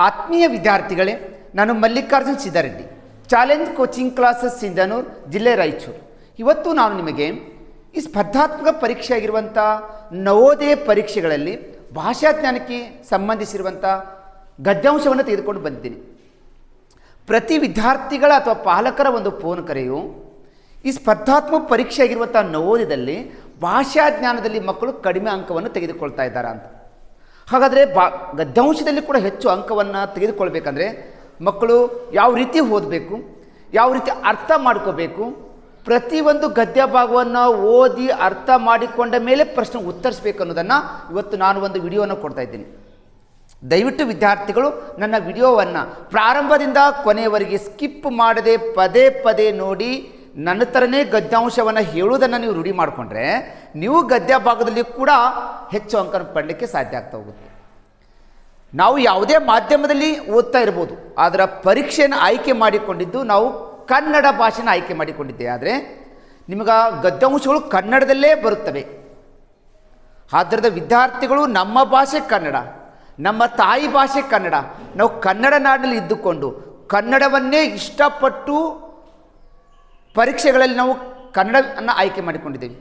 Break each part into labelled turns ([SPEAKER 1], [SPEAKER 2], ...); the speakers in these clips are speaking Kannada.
[SPEAKER 1] ಆತ್ಮೀಯ ವಿದ್ಯಾರ್ಥಿಗಳೇ, ನಾನು Mallikarjun Siddareddy, challenge coaching classes Sindhanur, ಜಿಲ್ಲೆ ರಾಯಚೂರು. ಇವತ್ತು ನಾನು ನಿಮಗೆ ಈ ಸ್ಪರ್ಧಾತ್ಮಕ ಪರೀಕ್ಷೆ ಆಗಿರುವಂಥ ನವೋದಯ ಪರೀಕ್ಷೆಗಳಲ್ಲಿ ಭಾಷಾಜ್ಞಾನಕ್ಕೆ ಸಂಬಂಧಿಸಿರುವಂಥ ಗದ್ಯಾಂಶವನ್ನು ತೆಗೆದುಕೊಂಡು ಬಂದಿದ್ದೀನಿ. ಪ್ರತಿ ವಿದ್ಯಾರ್ಥಿಗಳ ಅಥವಾ ಪಾಲಕರ ಒಂದು ಫೋನ್ ಕರೆಯು ಈ ಸ್ಪರ್ಧಾತ್ಮಕ ಪರೀಕ್ಷೆ ಆಗಿರುವಂಥ ನವೋದಯದಲ್ಲಿ ಭಾಷಾಜ್ಞಾನದಲ್ಲಿ ಮಕ್ಕಳು ಕಡಿಮೆ ಅಂಕವನ್ನು ತೆಗೆದುಕೊಳ್ತಾ ಇದ್ದಾರೆ ಅಂತ. ಹಾಗಾದರೆ ಗದ್ಯಾಂಶದಲ್ಲಿ ಕೂಡ ಹೆಚ್ಚು ಅಂಕವನ್ನು ತೆಗೆದುಕೊಳ್ಬೇಕಂದ್ರೆ ಮಕ್ಕಳು ಯಾವ ರೀತಿ ಓದಬೇಕು, ಯಾವ ರೀತಿ ಅರ್ಥ ಮಾಡ್ಕೋಬೇಕು, ಪ್ರತಿಯೊಂದು ಗದ್ಯ ಭಾಗವನ್ನು ಓದಿ ಅರ್ಥ ಮಾಡಿಕೊಂಡ ಮೇಲೆ ಪ್ರಶ್ನೆ ಉತ್ತರಿಸಬೇಕು ಅನ್ನೋದನ್ನು ಇವತ್ತು ನಾನು ಒಂದು ವಿಡಿಯೋವನ್ನು ಕೊಡ್ತಾ ಇದ್ದೀನಿ. ದಯವಿಟ್ಟು ವಿದ್ಯಾರ್ಥಿಗಳು ನನ್ನ ವಿಡಿಯೋವನ್ನು ಪ್ರಾರಂಭದಿಂದ ಕೊನೆಯವರೆಗೆ ಸ್ಕಿಪ್ ಮಾಡದೆ ಪದೇ ಪದೇ ನೋಡಿ ನನ್ನ ಥರನೇ ಗದ್ಯಾಂಶವನ್ನು ಹೇಳುವುದನ್ನು ನೀವು ರೂಢಿ ಮಾಡಿಕೊಂಡ್ರೆ ನೀವು ಗದ್ಯ ಭಾಗದಲ್ಲಿ ಕೂಡ ಹೆಚ್ಚು ಅಂಕ ಪಡಲಿಕ್ಕೆ ಸಾಧ್ಯ ಆಗ್ತಾ ಹೋಗುತ್ತೆ. ನಾವು ಯಾವುದೇ ಮಾಧ್ಯಮದಲ್ಲಿ ಓದ್ತಾ ಇರ್ಬೋದು, ಅದರ ಪರೀಕ್ಷೆಯನ್ನು ಆಯ್ಕೆ ಮಾಡಿಕೊಂಡಿದ್ದು ನಾವು ಕನ್ನಡ ಭಾಷೆನ ಆಯ್ಕೆ ಮಾಡಿಕೊಂಡಿದ್ದೆ. ಆದರೆ ನಿಮಗೆ ಗದ್ಯಾಂಶಗಳು ಕನ್ನಡದಲ್ಲೇ ಬರುತ್ತವೆ. ಆದ್ದರಿಂದ ವಿದ್ಯಾರ್ಥಿಗಳು ನಮ್ಮ ಭಾಷೆ ಕನ್ನಡ, ನಮ್ಮ ತಾಯಿ ಭಾಷೆ ಕನ್ನಡ, ನಾವು ಕನ್ನಡ ನಾಡಿನಲ್ಲಿ ಇದ್ದುಕೊಂಡು ಕನ್ನಡವನ್ನೇ ಇಷ್ಟಪಟ್ಟು ಪರೀಕ್ಷೆಗಳಲ್ಲಿ ನಾವು ಕನ್ನಡವನ್ನು ಆಯ್ಕೆ ಮಾಡಿಕೊಂಡಿದ್ದೇವೆ.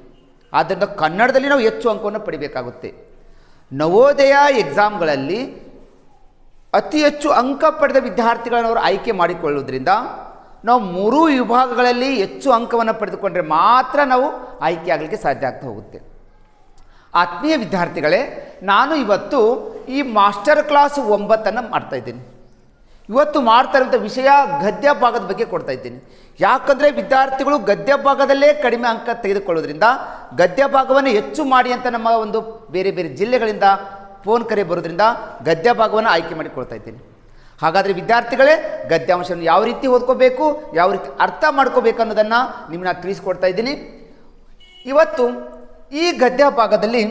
[SPEAKER 1] ಆದ್ದರಿಂದ ಕನ್ನಡದಲ್ಲಿ ನಾವು ಹೆಚ್ಚು ಅಂಕವನ್ನು ಪಡಿಬೇಕಾಗುತ್ತೆ. ನವೋದಯ ಎಕ್ಸಾಮ್ಗಳಲ್ಲಿ ಅತಿ ಹೆಚ್ಚು ಅಂಕ ಪಡೆದ ವಿದ್ಯಾರ್ಥಿಗಳನ್ನು ಅವರು ಆಯ್ಕೆ ಮಾಡಿಕೊಳ್ಳುವುದರಿಂದ ನಾವು 3 ವಿಭಾಗಗಳಲ್ಲಿ ಹೆಚ್ಚು ಅಂಕವನ್ನು ಪಡೆದುಕೊಂಡ್ರೆ ಮಾತ್ರ ನಾವು ಆಯ್ಕೆ ಆಗಲಿಕ್ಕೆ ಸಾಧ್ಯ ಆಗ್ತಾ ಹೋಗುತ್ತೆ. ಆತ್ಮೀಯ ವಿದ್ಯಾರ್ಥಿಗಳೇ, ನಾನು ಇವತ್ತು ಈ ಮಾಸ್ಟರ್ ಕ್ಲಾಸ್ 9 ಮಾಡ್ತಾಯಿದ್ದೀನಿ. ಇವತ್ತು ಮಾಡ್ತಾ ಇರುವಂಥ ವಿಷಯ ಗದ್ಯ ಭಾಗದ ಬಗ್ಗೆ ಕೊಡ್ತಾ ಇದ್ದೀನಿ. ಯಾಕಂದರೆ ವಿದ್ಯಾರ್ಥಿಗಳು ಗದ್ಯ ಭಾಗದಲ್ಲೇ ಕಡಿಮೆ ಅಂಕ ತೆಗೆದುಕೊಳ್ಳೋದ್ರಿಂದ ಗದ್ಯ ಭಾಗವನ್ನು ಹೆಚ್ಚು ಮಾಡಿ ಅಂತ ನಮ್ಮ ಒಂದು ಬೇರೆ ಬೇರೆ ಜಿಲ್ಲೆಗಳಿಂದ ಫೋನ್ ಕರೆ ಬರೋದ್ರಿಂದ ಗದ್ಯ ಭಾಗವನ್ನು ಆಯ್ಕೆ ಮಾಡಿಕೊಳ್ತಾ ಇದ್ದೀನಿ. ಹಾಗಾದರೆ ವಿದ್ಯಾರ್ಥಿಗಳೇ, ಗದ್ಯಾಂಶವನ್ನು ಯಾವ ರೀತಿ ಓದ್ಕೋಬೇಕು, ಯಾವ ರೀತಿ ಅರ್ಥ ಮಾಡ್ಕೋಬೇಕು ಅನ್ನೋದನ್ನು ನಿಮ್ಮನ್ನ ತಿಳಿಸ್ಕೊಡ್ತಾ ಇದ್ದೀನಿ. ಇವತ್ತು ಈ ಗದ್ಯ ಭಾಗದಲ್ಲಿ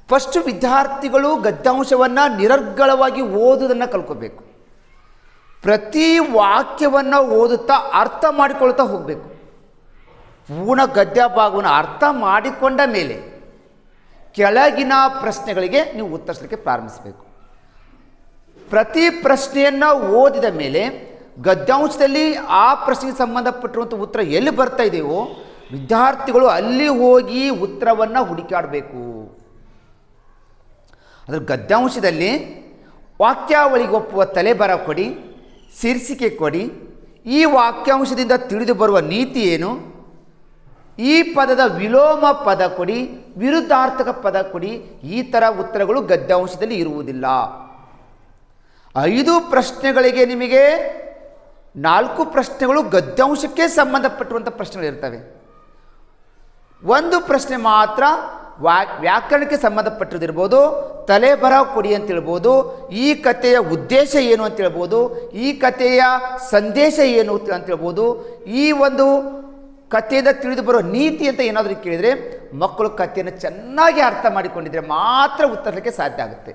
[SPEAKER 1] ಫಸ್ಟು ವಿದ್ಯಾರ್ಥಿಗಳು ಗದ್ಯಾಂಶವನ್ನು ನಿರರ್ಗಳವಾಗಿ ಓದುವುದನ್ನು ಕಲ್ಕೋಬೇಕು. ಪ್ರತಿ ವಾಕ್ಯವನ್ನು ಓದುತ್ತಾ ಅರ್ಥ ಮಾಡಿಕೊಳ್ತಾ ಹೋಗಬೇಕು. ಪೂರ್ಣ ಗದ್ಯ ಭಾಗವನ್ನು ಅರ್ಥ ಮಾಡಿಕೊಂಡ ಮೇಲೆ ಕೆಳಗಿನ ಪ್ರಶ್ನೆಗಳಿಗೆ ನೀವು ಉತ್ತರಿಸಲಿಕ್ಕೆ ಪ್ರಾರಂಭಿಸಬೇಕು. ಪ್ರತಿ ಪ್ರಶ್ನೆಯನ್ನು ಓದಿದ ಮೇಲೆ ಗದ್ಯಾಂಶದಲ್ಲಿ ಆ ಪ್ರಶ್ನೆಗೆ ಸಂಬಂಧಪಟ್ಟಿರುವಂಥ ಉತ್ತರ ಎಲ್ಲಿ ಬರ್ತಾ ಇದೆಯೋ ವಿದ್ಯಾರ್ಥಿಗಳು ಅಲ್ಲಿ ಹೋಗಿ ಉತ್ತರವನ್ನು ಹುಡುಕಾಡಬೇಕು. ಅದರ ಗದ್ಯಾಂಶದಲ್ಲಿ ವಾಕ್ಯಾವಳಿಗೆ ಒಪ್ಪುವ ತಲೆಬರ ಕೊಡಿ, ಶೀರ್ಷಿಕೆ ಕೊಡಿ, ಈ ವಾಕ್ಯಾಂಶದಿಂದ ತಿಳಿದು ಬರುವ ನೀತಿ ಏನು, ಈ ಪದದ ವಿಲೋಮ ಪದ ಕೊಡಿ, ವಿರುದ್ಧಾರ್ಥಕ ಪದ ಕೊಡಿ. ಈ ಥರ ಉತ್ತರಗಳು ಗದ್ಯಾಂಶದಲ್ಲಿ ಇರುವುದಿಲ್ಲ. 5 ಪ್ರಶ್ನೆಗಳಿಗೆ ನಿಮಗೆ 4 ಪ್ರಶ್ನೆಗಳು ಗದ್ಯಾಂಶಕ್ಕೆ ಸಂಬಂಧಪಟ್ಟಿರುವಂಥ ಪ್ರಶ್ನೆಗಳಿರ್ತವೆ. 1 ಪ್ರಶ್ನೆ ಮಾತ್ರ ವ್ಯಾಕರಣಕ್ಕೆ ಸಂಬಂಧಪಟ್ಟಿರ್ಬೋದು, ತಲೆಬರ ಕೊಡಿ ಅಂತ ಹೇಳ್ಬೋದು, ಈ ಕಥೆಯ ಉದ್ದೇಶ ಏನು ಅಂತ ಹೇಳ್ಬೋದು, ಈ ಕಥೆಯ ಸಂದೇಶ ಏನು ಅಂತ ಹೇಳ್ಬೋದು, ಈ ಒಂದು ಕಥೆಯಿಂದ ತಿಳಿದು ಬರೋ ನೀತಿ ಅಂತ ಏನಾದರೂ ಕೇಳಿದರೆ ಮಕ್ಕಳು ಕಥೆಯನ್ನು ಚೆನ್ನಾಗಿ ಅರ್ಥ ಮಾಡಿಕೊಂಡಿದ್ರೆ ಮಾತ್ರ ಉತ್ತರಿಸಲಿಕ್ಕೆ ಸಾಧ್ಯ ಆಗುತ್ತೆ.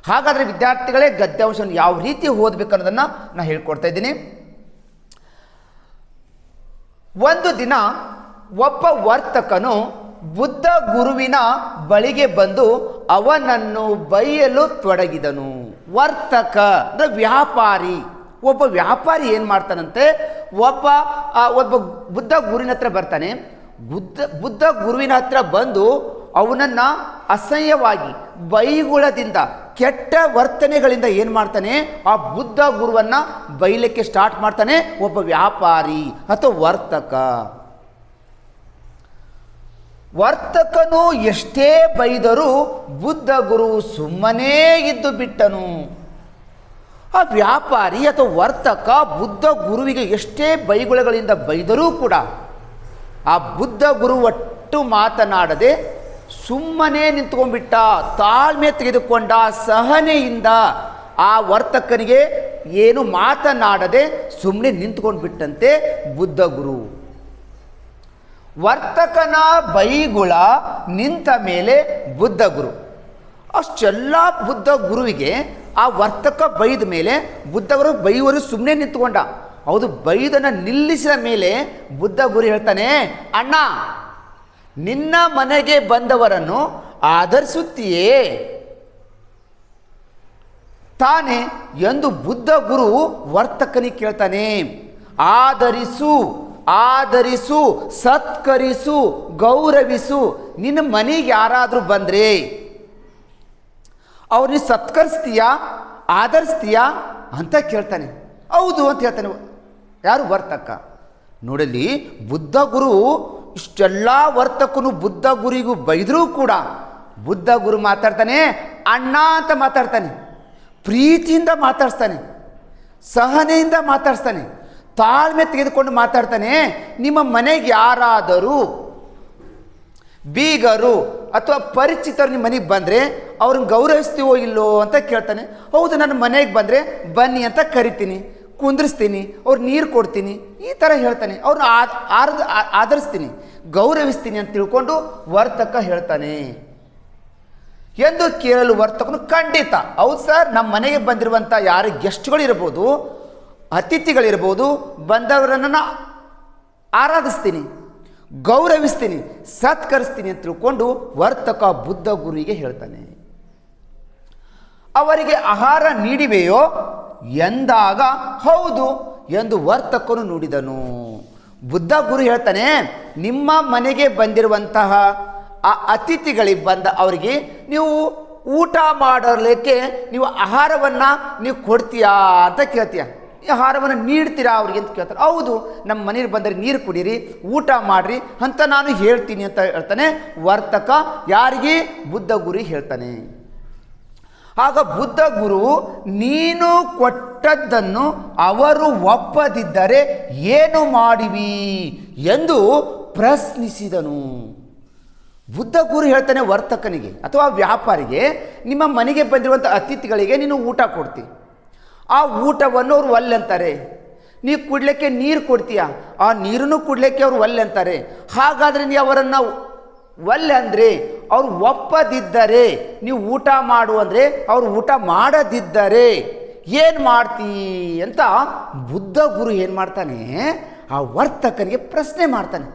[SPEAKER 1] ಹಾಗಾದರೆ ವಿದ್ಯಾರ್ಥಿಗಳೇ, ಗದ್ಯಾಂಶವನ್ನು ಯಾವ ರೀತಿ ಓದಬೇಕು ಅನ್ನೋದನ್ನು ನಾನು ಹೇಳ್ಕೊಡ್ತಾ ಇದ್ದೀನಿ. ಒಂದು ದಿನ ಒಬ್ಬ ವರ್ತಕನು ಬುದ್ಧ ಗುರುವಿನ ಬಳಿಗೆ ಬಂದು ಅವನನ್ನು ಬೈಯಲು ತೊಡಗಿದನು. ವರ್ತಕ ಅಂದರೆ ವ್ಯಾಪಾರಿ. ಒಬ್ಬ ವ್ಯಾಪಾರಿ ಏನು ಮಾಡ್ತಾನಂತೆ, ಒಬ್ಬ ಬುದ್ಧ ಗುರುವಿನ ಹತ್ರ ಬರ್ತಾನೆ. ಬುದ್ಧ ಗುರುವಿನ ಹತ್ರ ಬಂದು ಅವನನ್ನು ಅಸಹ್ಯವಾಗಿ ಬೈಗುಳದಿಂದ ಕೆಟ್ಟ ವರ್ತನೆಗಳಿಂದ ಏನು ಮಾಡ್ತಾನೆ, ಆ ಬುದ್ಧ ಗುರುವನ್ನು ಬೈಲಿಕ್ಕೆ ಸ್ಟಾರ್ಟ್ ಮಾಡ್ತಾನೆ ಒಬ್ಬ ವ್ಯಾಪಾರಿ ಅಥವಾ ವರ್ತಕ. ವರ್ತಕನು ಎಷ್ಟೇ ಬೈದರೂ ಬುದ್ಧ ಗುರು ಸುಮ್ಮನೇ ಇದ್ದು ಬಿಟ್ಟನು. ಆ ವ್ಯಾಪಾರಿ ಅಥವಾ ವರ್ತಕ ಬುದ್ಧ ಗುರುವಿಗೆ ಎಷ್ಟೇ ಬೈಗುಳಗಳಿಂದ ಬೈದರೂ ಕೂಡ ಆ ಬುದ್ಧ ಗುರು ಒಟ್ಟು ಮಾತನಾಡದೆ ಸುಮ್ಮನೆ ನಿಂತ್ಕೊಂಡ್ಬಿಟ್ಟ. ತಾಳ್ಮೆ ತೆಗೆದುಕೊಂಡ ಸಹನೆಯಿಂದ ಆ ವರ್ತಕನಿಗೆ ಏನು ಮಾತನಾಡದೆ ಸುಮ್ಮನೆ ನಿಂತ್ಕೊಂಡು ಬಿಟ್ಟಂತೆ ಬುದ್ಧ ಗುರು. ವರ್ತಕನ ಬೈಗುಳ ನಿಂತ ಮೇಲೆ ಬುದ್ಧ ಗುರು ಅಷ್ಟೆಲ್ಲ ಬುದ್ಧ ಗುರುವಿಗೆ ಆ ವರ್ತಕ ಬೈದ ಮೇಲೆ ಬುದ್ಧ ಗುರು ಬೈವರು ಸುಮ್ಮನೆ ನಿಂತ್ಕೊಂಡ. ಹೌದು, ಬೈದನ್ನು ನಿಲ್ಲಿಸಿದ ಮೇಲೆ ಬುದ್ಧ ಗುರು ಹೇಳ್ತಾನೆ, ಅಣ್ಣ ನಿನ್ನ ಮನೆಗೆ ಬಂದವರನ್ನು ಆಧರಿಸುತ್ತೀಯೇ? ತಾನೇ ಎಂದು ಬುದ್ಧ ಗುರು ವರ್ತಕನಿಗೆ ಕೇಳ್ತಾನೆ. ಆದರಿಸು, ಆದರಿಸು, ಸತ್ಕರಿಸು, ಗೌರವಿಸು. ನಿನ್ನ ಮನೆಗೆ ಯಾರಾದರೂ ಬಂದರೆ ಅವ್ರನ್ನ ಸತ್ಕರಿಸ್ತೀಯಾ, ಆದರಿಸ್ತೀಯಾ ಅಂತ ಕೇಳ್ತಾನೆ. ಹೌದು ಅಂತ ಹೇಳ್ತಾನೆ ಯಾರು? ವರ್ತಕ. ನೋಡಲಿ, ಬುದ್ಧ ಗುರು ಇಷ್ಟೆಲ್ಲ ವರ್ತಕನು ಬುದ್ಧ ಗುರಿಗೂ ಬೈದರೂ ಕೂಡ ಬುದ್ಧ ಗುರು ಮಾತಾಡ್ತಾನೆ, ಅಣ್ಣ ಅಂತ ಮಾತಾಡ್ತಾನೆ, ಪ್ರೀತಿಯಿಂದ ಮಾತಾಡ್ತಾನೆ, ಸಹನೆಯಿಂದ ಮಾತಾಡ್ತಾನೆ, ತಾಳ್ಮೆ ತೆಗೆದುಕೊಂಡು ಮಾತಾಡ್ತಾನೆ. ನಿಮ್ಮ ಮನೆಗೆ ಯಾರಾದರೂ ಬೀಗರು ಅಥವಾ ಪರಿಚಿತರು ನಿಮ್ಮ ಮನೆಗೆ ಬಂದರೆ ಅವ್ರನ್ನ ಗೌರವಿಸ್ತೀವೋ ಇಲ್ಲೋ ಅಂತ ಕೇಳ್ತಾನೆ. ಹೌದು, ನನ್ನ ಮನೆಗೆ ಬಂದರೆ ಬನ್ನಿ ಅಂತ ಕರಿತೀನಿ, ಕುಂದ್ರಿಸ್ತೀನಿ, ಅವ್ರು ನೀರು ಕೊಡ್ತೀನಿ, ಈ ಥರ ಹೇಳ್ತಾನೆ. ಅವ್ರನ್ನ ಆದರಿಸ್ತೀನಿ, ಗೌರವಿಸ್ತೀನಿ ಅಂತ ತಿಳ್ಕೊಂಡು ವರ್ತಕ ಹೇಳ್ತಾನೆ ಎಂದು ಕೇಳಲು ವರ್ತಕನು ಖಂಡಿತ ಹೌದು ಸರ್, ನಮ್ಮ ಮನೆಗೆ ಬಂದಿರುವಂಥ ಯಾರು ಗೆಸ್ಟ್ಗಳಿರ್ಬೋದು, ಅತಿಥಿಗಳಿರ್ಬೋದು, ಬಂದವರನ್ನು ಆರಾಧಿಸ್ತೀನಿ, ಗೌರವಿಸ್ತೀನಿ, ಸತ್ಕರಿಸ್ತೀನಿ ಅಂತ ತಿಳ್ಕೊಂಡು ವರ್ತಕ ಬುದ್ಧ ಗುರುವಿಗೆ ಹೇಳ್ತಾನೆ. ಅವರಿಗೆ ಆಹಾರ ನೀಡಿವೆಯೋ ಎಂದಾಗ ಹೌದು ಎಂದು ವರ್ತಕನು ನುಡಿದನು. ಬುದ್ಧ ಗುರು ಹೇಳ್ತಾನೆ, ನಿಮ್ಮ ಮನೆಗೆ ಬಂದಿರುವಂತಹ ಆ ಅತಿಥಿಗಳಿಗೆ ಬಂದ ಅವರಿಗೆ ನೀವು ಊಟ ಮಾಡಲಿಕ್ಕೆ ನೀವು ಆಹಾರವನ್ನು ನೀವು ಕೊಡ್ತೀಯಾ ಅಂತ ಕೇಳ್ತೀಯ, ಈ ಆಹಾರವನ್ನು ನೀಡ್ತೀರಾ ಅವ್ರಿಗೆ ಅಂತ ಕೇಳ್ತಾರೆ. ಹೌದು, ನಮ್ಮ ಮನೆಗೆ ಬಂದರೆ ನೀರು ಕುಡೀರಿ, ಊಟ ಮಾಡಿರಿ ಅಂತ ನಾನು ಹೇಳ್ತೀನಿ ಅಂತ ಹೇಳ್ತಾನೆ ವರ್ತಕ. ಯಾರಿಗೆ? ಬುದ್ಧ ಗುರು ಹೇಳ್ತಾನೆ. ಆಗ ಬುದ್ಧ ಗುರು, ನೀನು ಕೊಟ್ಟದ್ದನ್ನು ಅವರು ಒಪ್ಪದಿದ್ದರೆ ಏನು ಮಾಡುವಿ ಎಂದು ಪ್ರಶ್ನಿಸಿದನು. ಬುದ್ಧ ಗುರು ಹೇಳ್ತಾನೆ ವರ್ತಕನಿಗೆ ಅಥವಾ ವ್ಯಾಪಾರಿಗೆ, ನಿಮ್ಮ ಮನೆಗೆ ಬಂದಿರುವಂಥ ಅತಿಥಿಗಳಿಗೆ ನೀನು ಊಟ ಕೊಡ್ತಿ, ಆ ಊಟವನ್ನು ಅವ್ರು ಒಲ್ಲೆ ಅಂತಾರೆ. ನೀವು ಕುಡ್ಲಿಕ್ಕೆ ನೀರು ಕೊಡ್ತೀಯ, ಆ ನೀರನ್ನು ಕುಡ್ಲಿಕ್ಕೆ ಅವ್ರು ಒಲ್ಲೆ ಅಂತಾರೆ. ಹಾಗಾದರೆ ನೀವು ಅವರನ್ನು ಒಲ್ಲೆ ಅಂದರೆ ಅವ್ರು ಒಪ್ಪದಿದ್ದರೆ, ನೀವು ಊಟ ಮಾಡು ಅಂದರೆ ಅವ್ರು ಊಟ ಮಾಡದಿದ್ದರೆ ಏನು ಮಾಡ್ತೀ ಅಂತ ಬುದ್ಧ ಗುರು ಏನು ಮಾಡ್ತಾನೆ, ಆ ವರ್ತಕನಿಗೆ ಪ್ರಶ್ನೆ ಮಾಡ್ತಾನೆ.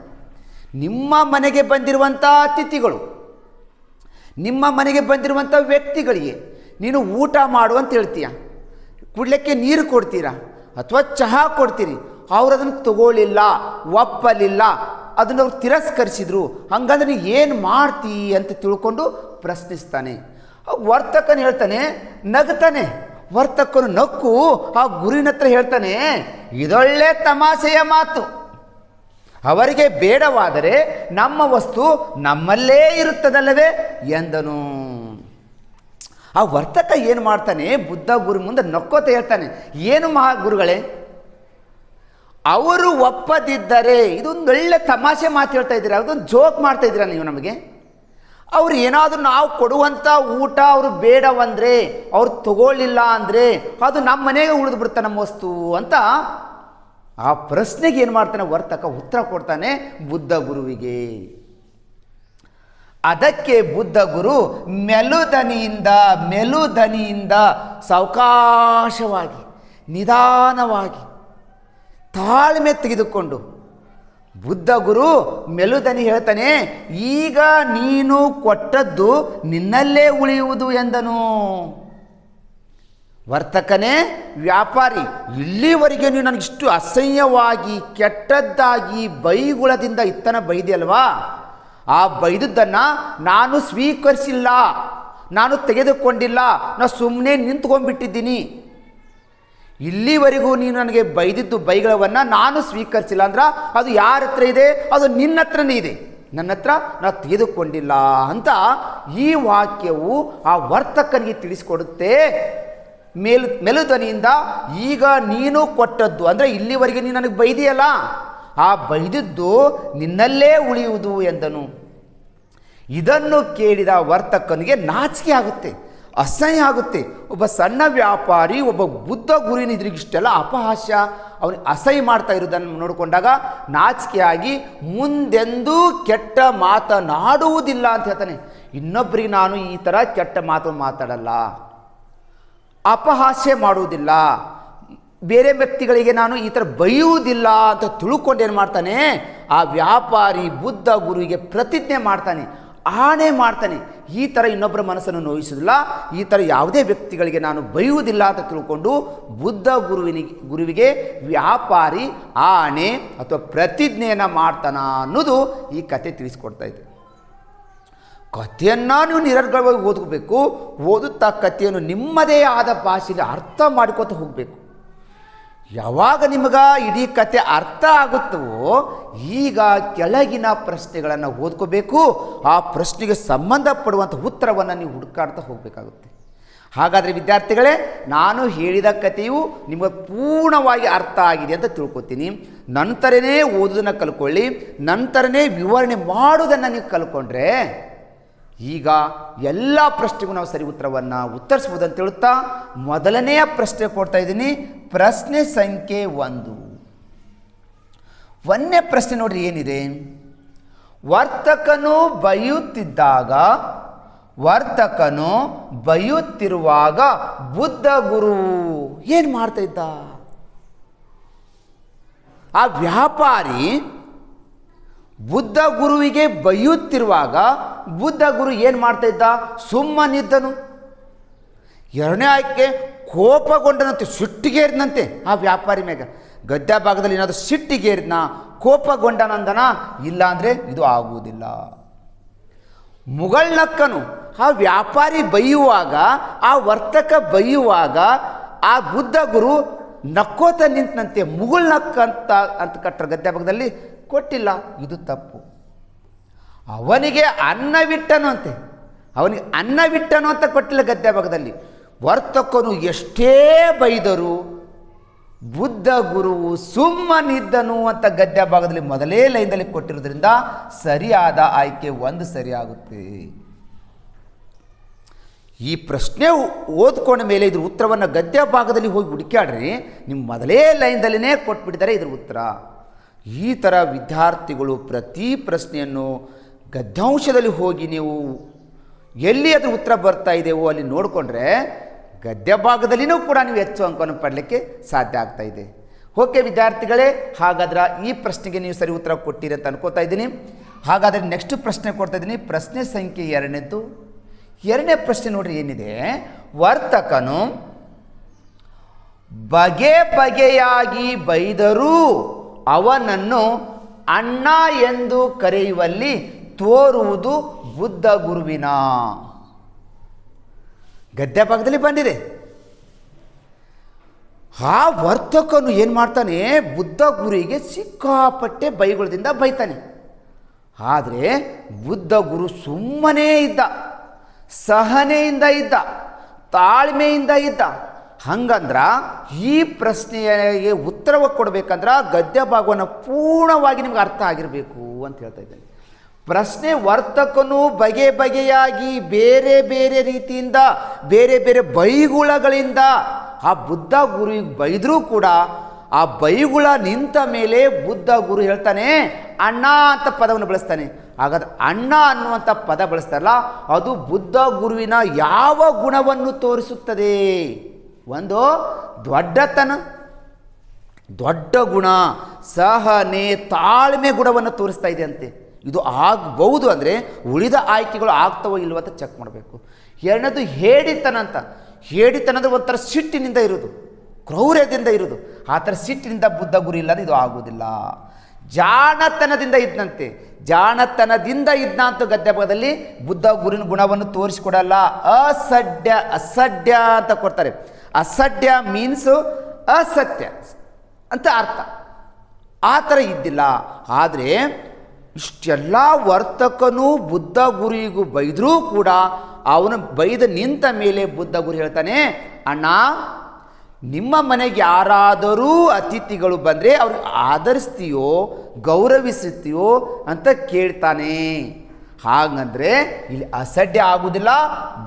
[SPEAKER 1] ನಿಮ್ಮ ಮನೆಗೆ ಬಂದಿರುವಂಥ ಅತಿಥಿಗಳು, ನಿಮ್ಮ ಮನೆಗೆ ಬಂದಿರುವಂಥ ವ್ಯಕ್ತಿಗಳಿಗೆ ನೀನು ಊಟ ಮಾಡು ಅಂತ ಹೇಳ್ತೀಯ, ಕುಡ್ಲಿಕ್ಕೆ ನೀರು ಕೊಡ್ತೀರಾ ಅಥವಾ ಚಹಾ ಕೊಡ್ತೀರಿ, ಅವ್ರು ಅದನ್ನು ತಗೊಳ್ಳಿಲ್ಲ, ಒಪ್ಪಲಿಲ್ಲ, ಅದನ್ನು ಅವ್ರು ತಿರಸ್ಕರಿಸಿದ್ರು, ಹಂಗಂದ್ರೆ ನೀನು ಏನು ಮಾಡ್ತೀ ಅಂತ ತಿಳ್ಕೊಂಡು ಪ್ರಶ್ನಿಸ್ತಾನೆ. ವರ್ತಕನು ಹೇಳ್ತಾನೆ, ನಗ್ತಾನೆ. ವರ್ತಕನು ನಕ್ಕು ಆ ಗುರುವಿನ ಹತ್ರ ಹೇಳ್ತಾನೆ, ಇದೊಳ್ಳೆ ತಮಾಷೆಯ ಮಾತು, ಅವರಿಗೆ ಬೇಡವಾದರೆ ನಮ್ಮ ವಸ್ತು ನಮ್ಮಲ್ಲೇ ಇರುತ್ತದಲ್ಲವೇ ಎಂದನು. ಆ ವರ್ತಕ ಏನು ಮಾಡ್ತಾನೆ, ಬುದ್ಧ ಗುರು ಮುಂದೆ ನಕ್ಕೋತ ಹೇಳ್ತಾನೆ, ಏನು ಗುರುಗಳೇ, ಅವರು ಒಪ್ಪದಿದ್ದರೆ, ಇದೊಂದು ಒಳ್ಳೆ ತಮಾಷೆ ಮಾತು ಹೇಳ್ತಾ ಇದ್ದೀರಾ, ಅದೊಂದು ಜೋಕ್ ಮಾಡ್ತಾ ಇದ್ದೀರಾ ನೀವು ನಮಗೆ. ಅವ್ರು ಏನಾದರೂ ನಾವು ಕೊಡುವಂಥ ಊಟ ಅವರು ಬೇಡವಂದರೆ, ಅವ್ರು ತಗೊಳ್ಳಿಲ್ಲ ಅಂದರೆ ಅದು ನಮ್ಮ ಮನೆಗೆ ಉಳಿದು ಬಿಡುತ್ತೆ ನಮ್ಮ ವಸ್ತು ಅಂತ ಆ ಪ್ರಶ್ನೆಗೆ ಏನು ಮಾಡ್ತಾನೆ ವರ್ತಕ ಉತ್ತರ ಕೊಡ್ತಾನೆ ಬುದ್ಧ ಗುರುವಿಗೆ. ಅದಕ್ಕೆ ಬುದ್ಧ ಗುರು ಮೆಲುದನಿಯಿಂದ ಸಾವಕಾಶವಾಗಿ, ನಿಧಾನವಾಗಿ, ತಾಳ್ಮೆ ತೆಗೆದುಕೊಂಡು ಬುದ್ಧ ಗುರು ಮೆಲುದನಿ ಹೇಳ್ತಾನೆ, ಈಗ ನೀನು ಕೊಟ್ಟದ್ದು ನಿನ್ನಲ್ಲೇ ಉಳಿಯುವುದು ಎಂದನು. ವರ್ತಕನೇ, ವ್ಯಾಪಾರಿ, ಇಲ್ಲಿವರೆಗೆ ನೀವು ನನಗಿಷ್ಟು ಅಸಹ್ಯವಾಗಿ ಕೆಟ್ಟದ್ದಾಗಿ ಬೈಗುಳದಿಂದ ಇತ್ತನ ಬೈದೆಯಲ್ವಾ, ಆ ಬೈದದ್ದನ್ನು ನಾನು ಸ್ವೀಕರಿಸಿಲ್ಲ, ನಾನು ತೆಗೆದುಕೊಂಡಿಲ್ಲ, ನಾನು ಸುಮ್ಮನೆ ನಿಂತ್ಕೊಂಡ್ಬಿಟ್ಟಿದ್ದೀನಿ. ಇಲ್ಲಿವರೆಗೂ ನೀನು ನನಗೆ ಬೈದಿದ್ದು ಬೈಗಳವನ್ನು ನಾನು ಸ್ವೀಕರಿಸಿಲ್ಲ ಅಂದ್ರೆ ಅದು ಯಾರ ಹತ್ರ ಇದೆ, ಅದು ನಿನ್ನ ಹತ್ರನೇ ಇದೆ, ನನ್ನ ಹತ್ರ ನಾನು ತೆಗೆದುಕೊಂಡಿಲ್ಲ ಅಂತ ಈ ವಾಕ್ಯವು ಆ ವರ್ತಕನಿಗೆ ತಿಳಿಸಿಕೊಡುತ್ತೆ. ಮೆಲುದನಿಯಿಂದ ಈಗ ನೀನು ಕೊಟ್ಟದ್ದು ಅಂದರೆ ಇಲ್ಲಿವರೆಗೆ ನೀನು ನನಗೆ ಬೈದಿಯಲ್ಲ, ಆ ಬೈದಿದ್ದು ನಿನ್ನಲ್ಲೇ ಉಳಿಯುವುದು ಎಂದನು. ಇದನ್ನು ಕೇಳಿದ ವರ್ತಕನಿಗೆ ನಾಚಿಕೆ ಆಗುತ್ತೆ, ಅಸಹ್ಯ ಆಗುತ್ತೆ. ಒಬ್ಬ ಸಣ್ಣ ವ್ಯಾಪಾರಿ ಒಬ್ಬ ಬುದ್ಧ ಗುರುವಿನ ಇದ್ರಿಗಿಷ್ಟೆಲ್ಲ ಅಪಹಾಸ್ಯ, ಅವನಿಗೆ ಅಸಹ್ಯ ಮಾಡ್ತಾ ಇರೋದನ್ನು ನೋಡಿಕೊಂಡಾಗ ನಾಚಿಕೆಯಾಗಿ ಮುಂದೆಂದೂ ಕೆಟ್ಟ ಮಾತನಾಡುವುದಿಲ್ಲ ಅಂತ ಹೇಳ್ತಾನೆ. ಇನ್ನೊಬ್ಬರಿಗೆ ನಾನು ಈ ಥರ ಕೆಟ್ಟ ಮಾತು ಮಾತಾಡಲ್ಲ, ಅಪಹಾಸ್ಯ ಮಾಡುವುದಿಲ್ಲ, ಬೇರೆ ವ್ಯಕ್ತಿಗಳಿಗೆ ನಾನು ಈ ಥರ ಬೈಯುವುದಿಲ್ಲ ಅಂತ ತಿಳ್ಕೊಂಡು ಏನು ಮಾಡ್ತಾನೆ, ಆ ವ್ಯಾಪಾರಿ ಬುದ್ಧ ಗುರುವಿಗೆ ಪ್ರತಿಜ್ಞೆ ಮಾಡ್ತಾನೆ, ಆಣೆ ಮಾಡ್ತಾನೆ, ಈ ಥರ ಇನ್ನೊಬ್ಬರ ಮನಸ್ಸನ್ನು ನೋಯಿಸೋದಿಲ್ಲ, ಈ ಥರ ಯಾವುದೇ ವ್ಯಕ್ತಿಗಳಿಗೆ ನಾನು ಬೈಯುವುದಿಲ್ಲ ಅಂತ ತಿಳ್ಕೊಂಡು ಬುದ್ಧ ಗುರುವಿಗೆ ವ್ಯಾಪಾರಿ ಆಣೆ ಅಥವಾ ಪ್ರತಿಜ್ಞೆಯನ್ನು ಮಾಡ್ತಾನ ಅನ್ನೋದು ಈ ಕತೆ ತಿಳಿಸ್ಕೊಡ್ತಾ ಇದೆ. ಕಥೆಯನ್ನು ನೀವು ನಿರರ್ಗಳವಾಗಿ ಓದಬೇಕು. ಓದುತ್ತಾ ಕಥೆಯನ್ನು ನಿಮ್ಮದೇ ಆದ ಭಾಷೆಯಲ್ಲಿ ಅರ್ಥ ಮಾಡ್ಕೋತ ಹೋಗಬೇಕು. ಯಾವಾಗ ನಿಮಗೆ ಇಡೀ ಕತೆ ಅರ್ಥ ಆಗುತ್ತವೋ ಈಗ ಕೆಳಗಿನ ಪ್ರಶ್ನೆಗಳನ್ನು ಓದ್ಕೋಬೇಕು. ಆ ಪ್ರಶ್ನೆಗೆ ಸಂಬಂಧಪಡುವಂಥ ಉತ್ತರವನ್ನು ನೀವು ಹುಡುಕಾಡ್ತಾ ಹೋಗಬೇಕಾಗುತ್ತೆ. ಹಾಗಾದರೆ ವಿದ್ಯಾರ್ಥಿಗಳೇ, ನಾನು ಹೇಳಿದ ಕಥೆಯು ನಿಮಗೆ ಪೂರ್ಣವಾಗಿ ಅರ್ಥ ಆಗಿದೆ ಅಂತ ತಿಳ್ಕೊತೀನಿ. ನಂತರನೇ ಓದೋದನ್ನು ಕಲ್ತ್ಕೊಳ್ಳಿ, ನಂತರನೇ ವಿವರಣೆ ಮಾಡೋದನ್ನು ನೀವು ಕಲ್ತ್ಕೊಂಡ್ರೆ ಈಗ ಎಲ್ಲ ಪ್ರಶ್ನೆಗೂ ನಾವು ಸರಿ ಉತ್ತರವನ್ನು ಉತ್ತರಿಸ್ಬೋದು ಅಂತ ಹೇಳುತ್ತಾ ಮೊದಲನೆಯ ಪ್ರಶ್ನೆ ಕೊಡ್ತಾ ಇದ್ದೀನಿ. ಪ್ರಶ್ನೆ ಸಂಖ್ಯೆ 1. ಒಂದನೇ ಪ್ರಶ್ನೆ ನೋಡ್ರಿ ಏನಿದೆ. ವರ್ತಕನು ಬೈಯುತ್ತಿರುವಾಗ ಬುದ್ಧ ಗುರು ಏನು ಮಾಡ್ತಾ ಇದ್ದ? ಆ ವ್ಯಾಪಾರಿ ಬುದ್ಧ ಗುರುವಿಗೆ ಬೈಯುತ್ತಿರುವಾಗ ಬುದ್ಧ ಗುರು ಏನು ಮಾಡ್ತಾ ಇದ್ದ? ಸುಮ್ಮನಿದ್ದನು. ಎರಡನೇ ಆಯ್ಕೆ, ಕೋಪಗೊಂಡನಂತೆ, ಸಿಟ್ಟಿಗೇರಿದಂತೆ ಆ ವ್ಯಾಪಾರಿ ಮ್ಯಾಗ. ಗದ್ಯ ಭಾಗದಲ್ಲಿ ಏನಾದರೂ ಸಿಟ್ಟಿಗೇರಿದ್ನ, ಕೋಪಗೊಂಡನಂದನ? ಇಲ್ಲ ಅಂದರೆ ಇದು ಆಗುವುದಿಲ್ಲ. ಮುಗಳ್ನಕ್ಕನು, ಆ ವ್ಯಾಪಾರಿ ಬೈಯುವಾಗ, ಆ ವರ್ತಕ ಬೈಯುವಾಗ ಆ ಬುದ್ಧ ಗುರು ನಕ್ಕೋತ ನಿಂತಂತೆ. ಮುಗುಳ್ನಕ್ಕಂತ ಅಂತ ಕಟ್ಟರೆ ಗದ್ಯ ಭಾಗದಲ್ಲಿ ಕೊಟ್ಟಿಲ್ಲ, ಇದು ತಪ್ಪು. ಅವನಿಗೆ ಅನ್ನವಿಟ್ಟನು ಅಂತ ಕೊಟ್ಟಿಲ್ಲ ಗದ್ಯ ಭಾಗದಲ್ಲಿ. ವರ್ತಕನು ಎಷ್ಟೇ ಬೈದರು ಬುದ್ಧ ಗುರುವು ಸುಮ್ಮನಿದ್ದನು ಅಂತ ಗದ್ಯ ಭಾಗದಲ್ಲಿ ಮೊದಲೇ ಲೈನ್ದಲ್ಲಿ ಕೊಟ್ಟಿರೋದ್ರಿಂದ ಸರಿಯಾದ ಆಯ್ಕೆ 1 ಸರಿಯಾಗುತ್ತೆ. ಈ ಪ್ರಶ್ನೆ ಓದ್ಕೊಂಡ ಮೇಲೆ ಇದ್ರ ಉತ್ತರವನ್ನು ಗದ್ಯ ಭಾಗದಲ್ಲಿ ಹೋಗಿ ಹುಡುಕಾಡ್ರಿ, ನಿಮ್ಮ ಮೊದಲೇ ಲೈನ್ದಲ್ಲಿನೇ ಕೊಟ್ಬಿಟ್ಟಿದ್ದಾರೆ ಇದ್ರ ಉತ್ತರ. ಈ ಥರ ವಿದ್ಯಾರ್ಥಿಗಳು ಪ್ರತಿ ಪ್ರಶ್ನೆಯನ್ನು ಗದ್ಯಾಂಶದಲ್ಲಿ ಹೋಗಿ ನೀವು ಎಲ್ಲಿ ಅದ್ರ ಉತ್ತರ ಬರ್ತಾ ಇದೆಯೋ ಅಲ್ಲಿ ನೋಡಿಕೊಂಡ್ರೆ ಗದ್ಯ ಭಾಗದಲ್ಲಿನೂ ಕೂಡ ನೀವು ಹೆಚ್ಚು ಅಂಕವನ್ನು ಪಡಲಿಕ್ಕೆ ಸಾಧ್ಯ ಆಗ್ತಾ ಇದೆ. ಓಕೆ ವಿದ್ಯಾರ್ಥಿಗಳೇ, ಹಾಗಾದ್ರೆ ಈ ಪ್ರಶ್ನೆಗೆ ನೀವು ಸರಿ ಉತ್ತರ ಕೊಟ್ಟಿರಿ ಅಂತ ಅನ್ಕೋತಾ ಇದ್ದೀನಿ. ಹಾಗಾದರೆ ನೆಕ್ಸ್ಟ್ ಪ್ರಶ್ನೆ ಕೊಡ್ತಾ ಇದ್ದೀನಿ. ಪ್ರಶ್ನೆ ಸಂಖ್ಯೆ 2. ಎರಡನೇ ಪ್ರಶ್ನೆ ನೋಡ್ರಿ ಏನಿದೆ. ವರ್ತಕನು ಬಗೆಯಾಗಿ ಬೈದರೂ ಅವನನ್ನು ಅಣ್ಣ ಎಂದು ಕರೆಯುವಲ್ಲಿ ತೋರುವುದು ಬುದ್ಧ ಗುರುವಿನ. ಗದ್ಯ ಭಾಗದಲ್ಲಿ ಬಂದಿದೆ. ಆ ವರ್ತಕನು ಏನು ಮಾಡ್ತಾನೆ? ಬುದ್ಧ ಗುರುವಿಗೆ ಸಿಕ್ಕಾಪಟ್ಟೆ ಬೈಗುಳದಿಂದ ಬೈತಾನೆ. ಆದರೆ ಬುದ್ಧ ಗುರು ಸುಮ್ಮನೇ ಇದ್ದ, ಸಹನೆಯಿಂದ ಇದ್ದ, ತಾಳ್ಮೆಯಿಂದ ಇದ್ದ. ಹಂಗಂದ್ರ ಈ ಪ್ರಶ್ನೆಗೆ ಉತ್ತರ ಕೊಡಬೇಕಂದ್ರೆ ಗದ್ಯ ಭಾಗವನ್ನು ಪೂರ್ಣವಾಗಿ ನಿಮ್ಗೆ ಅರ್ಥ ಆಗಿರಬೇಕು ಅಂತ ಹೇಳ್ತಾ ಇದ್ದೇನೆ. ಪ್ರಶ್ನೆ ವರ್ತಕನು ಬಗೆಯಾಗಿ ಬೇರೆ ಬೇರೆ ರೀತಿಯಿಂದ ಬೇರೆ ಬೇರೆ ಬೈಗುಳಗಳಿಂದ ಆ ಬುದ್ಧ ಗುರುವಿಗೆ ಬೈದರೂ ಕೂಡ ಆ ಬೈಗುಳ ನಿಂತ ಮೇಲೆ ಬುದ್ಧ ಗುರು ಹೇಳ್ತಾನೆ ಅಣ್ಣ ಅಂತ ಪದವನ್ನು ಬಳಸ್ತಾನೆ. ಹಾಗಾದ್ರೆ ಅಣ್ಣ ಅನ್ನುವಂಥ ಪದ ಬಳಸ್ತಾರಲ್ಲ ಅದು ಬುದ್ಧ ಗುರುವಿನ ಯಾವ ಗುಣವನ್ನು ತೋರಿಸುತ್ತದೆ? ಒಂದು ದೊಡ್ಡತನ, ದೊಡ್ಡ ಗುಣ, ಸಹನೆ, ತಾಳ್ಮೆ ಗುಣವನ್ನು ತೋರಿಸ್ತಾ ಇದೆ ಅಂತೆ. ಇದು ಆಗಬಹುದು ಅಂದರೆ ಉಳಿದ ಆಯ್ಕೆಗಳು ಆಗ್ತವೋ ಇಲ್ವೋ ಅಂತ ಚೆಕ್ ಮಾಡಬೇಕು. ಎರಡನೇದು ಹೇಡಿತನ ಅಂತ. ಹೇಡಿತನ ಅಂದರೆ ಒಂಥರ ಸಿಟ್ಟಿನಿಂದ ಇರೋದು, ಕ್ರೌರ್ಯದಿಂದ ಇರೋದು. ಆ ಥರ ಸಿಟ್ಟಿನಿಂದ ಬುದ್ಧ ಗುರು ಇಲ್ಲ, ಇದು ಆಗುವುದಿಲ್ಲ. ಜಾಣತನದಿಂದ ಇದ್ದಂತೆ, ಜಾಣತನದಿಂದ ಇದ್ದ ಅಂತ ಗದ್ಯ ಭಾಗದಲ್ಲಿ ಬುದ್ಧ ಗುರುವಿನ ಗುಣವನ್ನು ತೋರಿಸಿಕೊಡಲ್ಲ. ಅಸಡ್ಯ ಅಂತ ಕೊಡ್ತಾರೆ. ಅಸಡ್ಯ ಮೀನ್ಸ್ ಅಸತ್ಯ ಅಂತ ಅರ್ಥ. ಆ ಥರ ಇದ್ದಿಲ್ಲ. ಆದರೆ ಇಷ್ಟೆಲ್ಲ ವರ್ತಕನು ಬುದ್ಧ ಗುರುವಿಗೂ ಬೈದರೂ ಕೂಡ ಅವನು ಬೈದ ನಿಂತ ಮೇಲೆ ಬುದ್ಧ ಗುರು ಹೇಳ್ತಾನೆ ಅಣ್ಣ, ನಿಮ್ಮ ಮನೆಗೆ ಯಾರಾದರೂ ಅತಿಥಿಗಳು ಬಂದರೆ ಅವ್ರಿಗೆ ಆದರಿಸ್ತೀಯೋ ಗೌರವಿಸುತ್ತೀಯೋ ಅಂತ ಕೇಳ್ತಾನೆ. ಹಾಗಂದ್ರೆ ಇಲ್ಲಿ ಅಸಡ್ಡೆ ಆಗುವುದಿಲ್ಲ,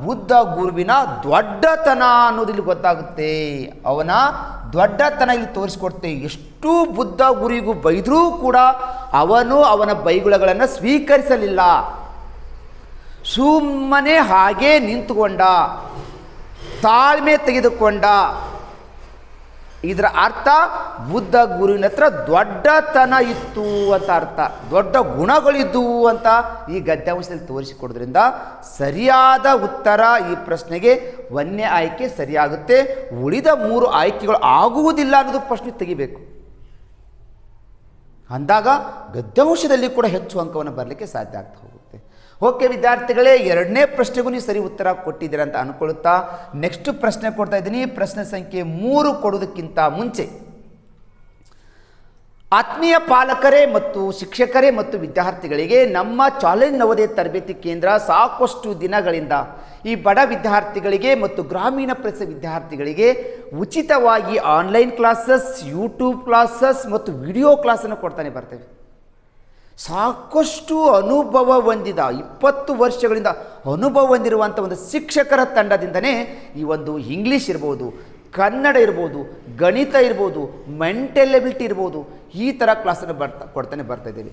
[SPEAKER 1] ಬುದ್ಧ ಗುರುವಿನ ದೊಡ್ಡತನ ಅನ್ನೋದು ಇಲ್ಲಿ ಗೊತ್ತಾಗುತ್ತೆ. ಅವನ ದೊಡ್ಡತನ ಇಲ್ಲಿ ತೋರಿಸ್ಕೊಡ್ತೆ. ಎಷ್ಟು ಬುದ್ಧ ಗುರುವಿಗೂ ಬೈದರೂ ಕೂಡ ಅವನು ಅವನ ಬೈಗುಳಗಳನ್ನು ಸ್ವೀಕರಿಸಲಿಲ್ಲ. ಸುಮ್ಮನೆ ಹಾಗೇ ನಿಂತುಕೊಂಡ, ತಾಳ್ಮೆ ತೆಗೆದುಕೊಂಡ. ಇದರ ಅರ್ಥ ಬುದ್ಧ ಗುರುವಿನ ಹತ್ರ ದೊಡ್ಡತನ ಇತ್ತು ಅಂತ ಅರ್ಥ, ದೊಡ್ಡ ಗುಣಗಳಿದ್ದವು ಅಂತ ಈ ಗದ್ಯಾಂಶದಲ್ಲಿ ತೋರಿಸಿಕೊಡೋದ್ರಿಂದ ಸರಿಯಾದ ಉತ್ತರ ಈ ಪ್ರಶ್ನೆಗೆ ಒಂದನೇ ಆಯ್ಕೆ ಸರಿಯಾಗುತ್ತೆ. ಉಳಿದ 3 ಆಯ್ಕೆಗಳು ಆಗುವುದಿಲ್ಲ ಅನ್ನೋದು ಪ್ರಶ್ನೆ ತೆಗಿಬೇಕು. ಅಂದಾಗ ಗದ್ಯಾಂಶದಲ್ಲಿ ಕೂಡ ಹೆಚ್ಚು ಅಂಕವನ್ನು ಬರಲಿಕ್ಕೆ ಸಾಧ್ಯ ಆಗ್ತಾ ಹೋಗುತ್ತೆ. ಓಕೆ ವಿದ್ಯಾರ್ಥಿಗಳೇ, 2ನೇ ಪ್ರಶ್ನೆಗೂ ನೀವು ಸರಿ ಉತ್ತರ ಕೊಟ್ಟಿದ್ದೀರ ಅಂತ ಅನ್ಕೊಳ್ತಾ ನೆಕ್ಸ್ಟ್ ಪ್ರಶ್ನೆ ಕೊಡ್ತಾ ಇದ್ದೀನಿ. ಪ್ರಶ್ನೆ ಸಂಖ್ಯೆ 3 ಕೊಡೋದಕ್ಕಿಂತ ಮುಂಚೆ ಆತ್ಮೀಯ ಪಾಲಕರೇ ಮತ್ತು ಶಿಕ್ಷಕರೇ ಮತ್ತು ವಿದ್ಯಾರ್ಥಿಗಳಿಗೆ ನಮ್ಮ ಚಾಲೆಂಜ್ ನವೋದಯ ತರಬೇತಿ ಕೇಂದ್ರ ಸಾಕಷ್ಟು ದಿನಗಳಿಂದ ಈ ಬಡ ವಿದ್ಯಾರ್ಥಿಗಳಿಗೆ ಮತ್ತು ಗ್ರಾಮೀಣ ಪ್ರದೇಶದ ವಿದ್ಯಾರ್ಥಿಗಳಿಗೆ ಉಚಿತವಾಗಿ ಆನ್ಲೈನ್ ಕ್ಲಾಸಸ್, ಯೂಟ್ಯೂಬ್ ಕ್ಲಾಸಸ್ ಮತ್ತು ವಿಡಿಯೋ ಕ್ಲಾಸನ್ನು ಕೊಡ್ತಾನೆ ಬರ್ತೇವೆ. ಸಾಕಷ್ಟು ಅನುಭವ ಹೊಂದಿದ 20 ವರ್ಷಗಳಿಂದ ಅನುಭವ ಹೊಂದಿರುವಂಥ ಒಂದು ಶಿಕ್ಷಕರ ತಂಡದಿಂದನೇ ಈ ಒಂದು ಇಂಗ್ಲೀಷ್ ಇರ್ಬೋದು, ಕನ್ನಡ ಇರ್ಬೋದು, ಗಣಿತ ಇರ್ಬೋದು, ಮೆಂಟಲ್ ಎಬಿಲಿಟಿ ಇರ್ಬೋದು, ಈ ಥರ ಕ್ಲಾಸನ್ನು ಕೊಡ್ತಾನೆ ಬರ್ತಾ ಇದ್ದೀವಿ.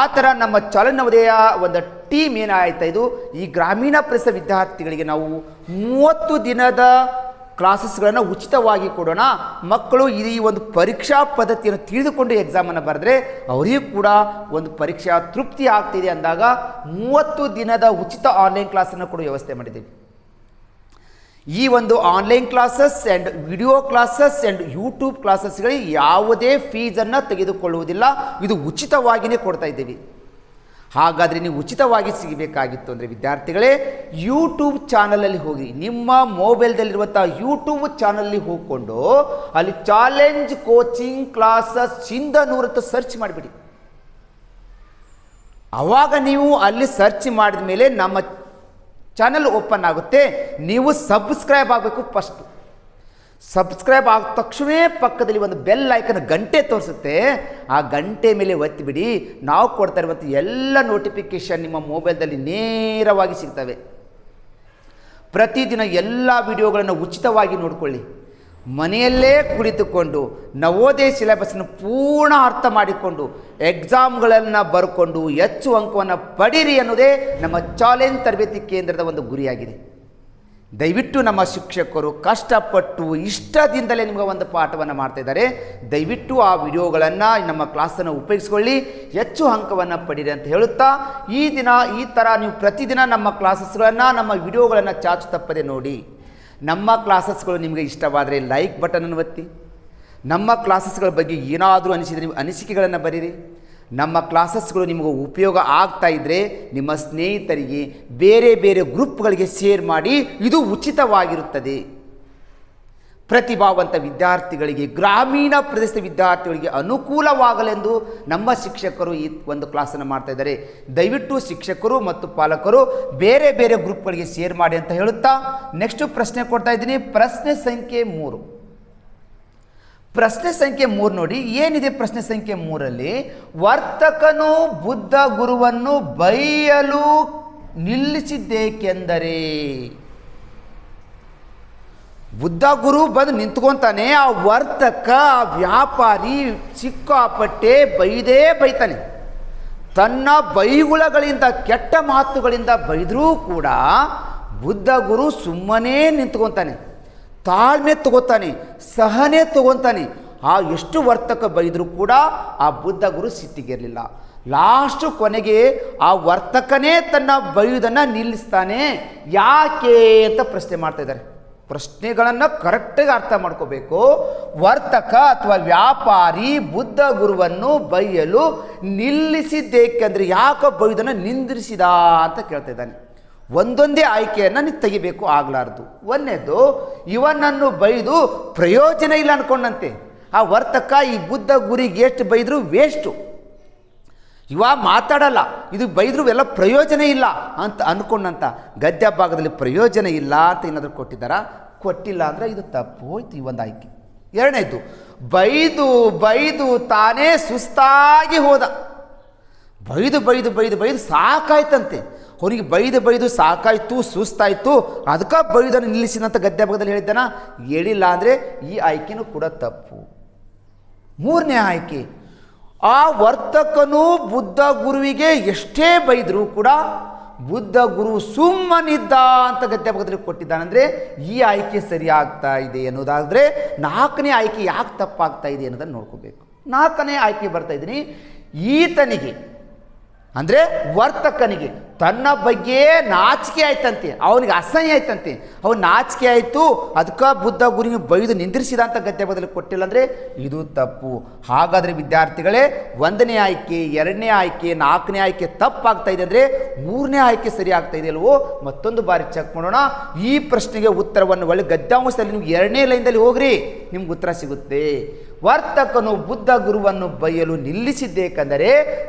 [SPEAKER 1] ಆ ಥರ ನಮ್ಮ ಚಾಲೆಂಜ್ ನವೋದಯ ಒಂದು ಟೀಮ್ ಏನಾಯ್ತಾ ಇದು ಈ ಗ್ರಾಮೀಣ ಪ್ರದೇಶದ ವಿದ್ಯಾರ್ಥಿಗಳಿಗೆ ನಾವು 30 ದಿನದ ಕ್ಲಾಸಸ್ಗಳನ್ನು ಉಚಿತವಾಗಿ ಕೊಡೋಣ. ಮಕ್ಕಳು ಈ ಒಂದು ಪರೀಕ್ಷಾ ಪದ್ಧತಿಯನ್ನು ತಿಳಿದುಕೊಂಡು ಎಕ್ಸಾಮನ್ನು ಬರೆದ್ರೆ ಅವರಿಗೂ ಕೂಡ ಒಂದು ಪರೀಕ್ಷಾ ತೃಪ್ತಿ ಆಗ್ತಿದೆ ಅಂದಾಗ 30 ದಿನದ ಉಚಿತ ಆನ್ಲೈನ್ ಕ್ಲಾಸನ್ನು ಕೂಡ ವ್ಯವಸ್ಥೆ ಮಾಡಿದ್ದೀವಿ. ಈ ಒಂದು online classes and video classes and YouTube ಕ್ಲಾಸಸ್ಗಳಿಗೆ ಯಾವುದೇ ಫೀಸನ್ನು ತೆಗೆದುಕೊಳ್ಳುವುದಿಲ್ಲ, ಇದು ಉಚಿತವಾಗಿಯೇ ಕೊಡ್ತಾ ಇದ್ದೀವಿ. ಹಾಗಾದರೆ ನೀವು ಉಚಿತವಾಗಿ ಸಿಗಬೇಕಾಗಿತ್ತು ಅಂದರೆ ವಿದ್ಯಾರ್ಥಿಗಳೇ ಯೂಟ್ಯೂಬ್ ಚಾನಲಲ್ಲಿ ಹೋಗಿ, ನಿಮ್ಮ ಮೊಬೈಲ್ದಲ್ಲಿರುವಂಥ ಯೂಟ್ಯೂಬ್ ಚಾನಲಲ್ಲಿ ಹೋಗಿಕೊಂಡು ಅಲ್ಲಿ ಚಾಲೆಂಜ್ ಕೋಚಿಂಗ್ ಕ್ಲಾಸಸ್ 100 ಸರ್ಚ್ ಮಾಡಿಬಿಡಿ. ಆವಾಗ ನೀವು ಅಲ್ಲಿ ಸರ್ಚ್ ಮಾಡಿದ ಮೇಲೆ ನಮ್ಮ ಚಾನಲ್ ಓಪನ್ ಆಗುತ್ತೆ. ನೀವು ಸಬ್ಸ್ಕ್ರೈಬ್ ಆಗಬೇಕು. ಫಸ್ಟ್ ಸಬ್ಸ್ಕ್ರೈಬ್ ಆದ ತಕ್ಷಣ ಪಕ್ಕದಲ್ಲಿ ಒಂದು ಬೆಲ್ ಐಕನ್ ಗಂಟೆ ತೋರಿಸುತ್ತೆ, ಆ ಗಂಟೆ ಮೇಲೆ ಒತ್ತಿಬಿಡಿ. ನಾವು ಕೊಡ್ತಾ ಇರುವಂಥ ಎಲ್ಲ ನೋಟಿಫಿಕೇಷನ್ ನಿಮ್ಮ ಮೊಬೈಲ್ದಲ್ಲಿ ನೇರವಾಗಿ ಸಿಗ್ತವೆ. ಪ್ರತಿದಿನ ಎಲ್ಲ ವಿಡಿಯೋಗಳನ್ನು ಉಚಿತವಾಗಿ ನೋಡಿಕೊಳ್ಳಿ. ಮನೆಯಲ್ಲೇ ಕುಳಿತುಕೊಂಡು ನವೋದಯ ಸಿಲೆಬಸ್ನ ಪೂರ್ಣ ಅರ್ಥ ಮಾಡಿಕೊಂಡು ಎಕ್ಸಾಮ್ಗಳನ್ನು ಬರ್ಕೊಂಡು ಹೆಚ್ಚು ಅಂಕವನ್ನು ಪಡೀರಿ ಅನ್ನೋದೇ ನಮ್ಮ ಚಾಲೆಂಜ್ ತರಬೇತಿ ಕೇಂದ್ರದ ಒಂದು ಗುರಿಯಾಗಿದೆ. ದಯವಿಟ್ಟು ನಮ್ಮ ಶಿಕ್ಷಕರು ಕಷ್ಟಪಟ್ಟು ಇಷ್ಟದಿಂದಲೇ ನಿಮಗೆ ಒಂದು ಪಾಠವನ್ನು ಮಾಡ್ತಾಯಿದ್ದಾರೆ. ದಯವಿಟ್ಟು ಆ ವಿಡಿಯೋಗಳನ್ನು ನಮ್ಮ ಕ್ಲಾಸನ್ನು ಉಪಯೋಗಿಸ್ಕೊಳ್ಳಿ, ಹೆಚ್ಚು ಅಂಕವನ್ನು ಪಡೀರಿ ಅಂತ ಹೇಳುತ್ತಾ ಈ ಥರ ನೀವು ಪ್ರತಿದಿನ ನಮ್ಮ ಕ್ಲಾಸಸ್ಗಳನ್ನು ನಮ್ಮ ವಿಡಿಯೋಗಳನ್ನು ಚಾಚು ತಪ್ಪದೆ ನೋಡಿ. ನಮ್ಮ ಕ್ಲಾಸಸ್ಗಳು ನಿಮಗೆ ಇಷ್ಟವಾದರೆ ಲೈಕ್ ಬಟನನ್ನು ಒತ್ತಿ. ನಮ್ಮ ಕ್ಲಾಸಸ್ಗಳ ಬಗ್ಗೆ ಏನಾದರೂ ಅನಿಸಿದರೆ ನೀವು ಅನಿಸಿಕೆಗಳನ್ನು ಬರೀರಿ. ನಮ್ಮ ಕ್ಲಾಸಸ್ಗಳು ನಿಮಗೆ ಉಪಯೋಗ ಆಗ್ತಾ ಇದ್ದರೆ ನಿಮ್ಮ ಸ್ನೇಹಿತರಿಗೆ ಬೇರೆ ಬೇರೆ ಗ್ರೂಪ್ಗಳಿಗೆ ಶೇರ್ ಮಾಡಿ. ಇದು ಉಚಿತವಾಗಿರುತ್ತದೆ. ಪ್ರತಿಭಾವಂತ ವಿದ್ಯಾರ್ಥಿಗಳಿಗೆ, ಗ್ರಾಮೀಣ ಪ್ರದೇಶದ ವಿದ್ಯಾರ್ಥಿಗಳಿಗೆ ಅನುಕೂಲವಾಗಲೆಂದು ನಮ್ಮ ಶಿಕ್ಷಕರು ಈ ಒಂದು ಕ್ಲಾಸನ್ನು ಮಾಡ್ತಾ ಇದ್ದಾರೆ. ದಯವಿಟ್ಟು ಶಿಕ್ಷಕರು ಮತ್ತು ಪಾಲಕರು ಬೇರೆ ಬೇರೆ ಗ್ರೂಪ್ಗಳಿಗೆ ಶೇರ್ ಮಾಡಿ ಅಂತ ಹೇಳುತ್ತಾ ನೆಕ್ಸ್ಟ್ ಪ್ರಶ್ನೆ ಕೊಡ್ತಾ ಇದ್ದೀನಿ. ಪ್ರಶ್ನೆ ಸಂಖ್ಯೆ 3. ಪ್ರಶ್ನೆ ಸಂಖ್ಯೆ 3 ನೋಡಿ ಏನಿದೆ. ಪ್ರಶ್ನೆ ಸಂಖ್ಯೆ 3ರಲ್ಲಿ ವರ್ತಕನು ಬುದ್ಧ ಗುರುವನ್ನು ಬೈಯಲು ನಿಲ್ಲಿಸಿದ್ದೇಕೆಂದರೆ, ಬುದ್ಧ ಗುರು ಬಂದು ನಿಂತ್ಕೊತಾನೆ, ಆ ವರ್ತಕ ಆ ವ್ಯಾಪಾರಿ ಸಿಕ್ಕಾಪಟ್ಟೆ ಬೈತಾನೆ. ತನ್ನ ಬೈಗುಳಗಳಿಂದ ಕೆಟ್ಟ ಮಾತುಗಳಿಂದ ಬೈದರೂ ಕೂಡ ಬುದ್ಧ ಗುರು ಸುಮ್ಮನೆ ನಿಂತ್ಕೊತಾನೆ, ತಾಳ್ಮೆ ತಗೋತಾನೆ, ಸಹನೆ ತಗೋತಾನೆ. ಆ ಎಷ್ಟು ವರ್ತಕ ಬೈದರೂ ಕೂಡ ಆ ಬುದ್ಧ ಗುರು ಸಿಟ್ಟಿಗಿರಲಿಲ್ಲ. ಲಾಸ್ಟು ಕೊನೆಗೆ ಆ ವರ್ತಕನೇ ತನ್ನ ಬೈಯುವುದನ್ನು ನಿಲ್ಲಿಸ್ತಾನೆ. ಯಾಕೆ ಅಂತ ಪ್ರಶ್ನೆ ಮಾಡ್ತಾ ಇದ್ದಾರೆ. ಪ್ರಶ್ನೆಗಳನ್ನು ಕರೆಕ್ಟಾಗಿ ಅರ್ಥ ಮಾಡ್ಕೋಬೇಕು. ವರ್ತಕ ಅಥವಾ ವ್ಯಾಪಾರಿ ಬುದ್ಧ ಗುರುವನ್ನು ಬೈಯಲು ನಿಲ್ಲಿಸಿದ್ದೇಕೆಂದರೆ ಯಾಕೆ ಬೈಯುವುದನ್ನು ನಿಂದಿರಿಸಿದ ಅಂತ ಕೇಳ್ತಾ ಇದ್ದಾನೆ. ಒಂದೊಂದೇ ಆಯ್ಕೆಯನ್ನು ನೀವು ತೆಗಿಬೇಕು, ಆಗಲಾರ್ದು. ಒಂದನೇದು, ಇವನನ್ನು ಬೈದು ಪ್ರಯೋಜನ ಇಲ್ಲ ಅಂದ್ಕೊಂಡಂತೆ. ಆ ವರ್ತಕ ಈ ಬುದ್ಧ ಗುರಿಗೆ ಎಷ್ಟು ಬೈದರೂ ವೇಸ್ಟು, ಇವ ಮಾತಾಡಲ್ಲ, ಇದು ಬೈದರೂ ಎಲ್ಲ ಪ್ರಯೋಜನ ಇಲ್ಲ ಅಂತ ಅಂದ್ಕೊಂಡಂತ. ಗದ್ಯ ಭಾಗದಲ್ಲಿ ಪ್ರಯೋಜನ ಇಲ್ಲ ಅಂತ ಏನಾದರೂ ಕೊಟ್ಟಿಲ್ಲ ಅಂದರೆ ಇದು ತಪ್ಪು ಹೋಯ್ತು ಈ ಒಂದು ಆಯ್ಕೆ. ಎರಡನೇದು, ಬೈದು ತಾನೇ ಸುಸ್ತಾಗಿ ಹೋದ. ಬೈದು ಸಾಕಾಯ್ತಂತೆ. ಅವನಿಗೆ ಬೈದು ಸಾಕಾಯ್ತು, ಸುಸ್ತಾಯಿತು, ಅದಕ್ಕೆ ಬೈದನ್ನು ನಿಲ್ಲಿಸಿದಂಥ ಗದ್ಯ ಭಾಗದಲ್ಲಿ ಹೇಳಿದ್ದಾನ. ಹೇಳಿಲ್ಲ ಅಂದರೆ ಈ ಆಯ್ಕೆನೂ ಕೂಡ ತಪ್ಪು. 3ನೇ ಆಯ್ಕೆ, ಆ ವರ್ತಕನು ಬುದ್ಧ ಗುರುವಿಗೆ ಎಷ್ಟೇ ಬೈದರೂ ಕೂಡ ಬುದ್ಧ ಗುರು ಸುಮ್ಮನಿದ್ದ ಅಂತ ಗದ್ಯ ಭಾಗದಲ್ಲಿ ಕೊಟ್ಟಿದ್ದಾನಂದರೆ ಈ ಆಯ್ಕೆ ಸರಿ ಆಗ್ತಾ ಇದೆ ಅನ್ನೋದಾದರೆ 4ನೇ ಆಯ್ಕೆ ಯಾಕೆ ತಪ್ಪಾಗ್ತಾ ಇದೆ ಅನ್ನೋದನ್ನು ನೋಡ್ಕೋಬೇಕು. 4ನೇ ಆಯ್ಕೆ ಬರ್ತಾ ಇದ್ದೀನಿ, ಈತನಿಗೆ ಅಂದರೆ ವರ್ತಕನಿಗೆ ತನ್ನ ಬಗ್ಗೆ ನಾಚಿಕೆ ಆಯ್ತಂತೆ, ಅವನಿಗೆ ಅಸಹ್ಯ ಆಯ್ತಂತೆ, ಅವನು ನಾಚಿಕೆ ಆಯಿತು, ಅದಕ್ಕೆ ಬುದ್ಧ ಗುರುವಿಗೆ ಬೈದು ನಿಂದಿರಿಸಿದ ಅಂತ ಗದ್ಯ ಬದಲು ಕೊಟ್ಟಿಲ್ಲ ಅಂದರೆ ಇದು ತಪ್ಪು. ಹಾಗಾದರೆ ವಿದ್ಯಾರ್ಥಿಗಳೇ 1ನೇ ಆಯ್ಕೆ 2ನೇ ಆಯ್ಕೆ 4ನೇ ಆಯ್ಕೆ ತಪ್ಪಾಗ್ತಾ ಇದೆ ಅಂದರೆ 3ನೇ ಆಯ್ಕೆ ಸರಿ ಆಗ್ತಾ ಇದೆ ಅಲ್ವೋ? ಮತ್ತೊಂದು ಬಾರಿ ಚೆಕ್ ಮಾಡೋಣ. ಈ ಪ್ರಶ್ನೆಗೆ ಉತ್ತರವನ್ನು ಒಳ್ಳೆ ಗದ್ಯಾಂಶದಲ್ಲಿ ನೀವು 2ನೇ ಲೈನ್ದಲ್ಲಿ ಹೋಗ್ರಿ, ನಿಮ್ಗೆ ಉತ್ತರ ಸಿಗುತ್ತೆ. ವರ್ತಕನು ಬುದ್ಧ ಗುರುವನ್ನು ಬೈಯಲು ನಿಲ್ಲಿಸಿದ್ದೇಕೆಂದರೆ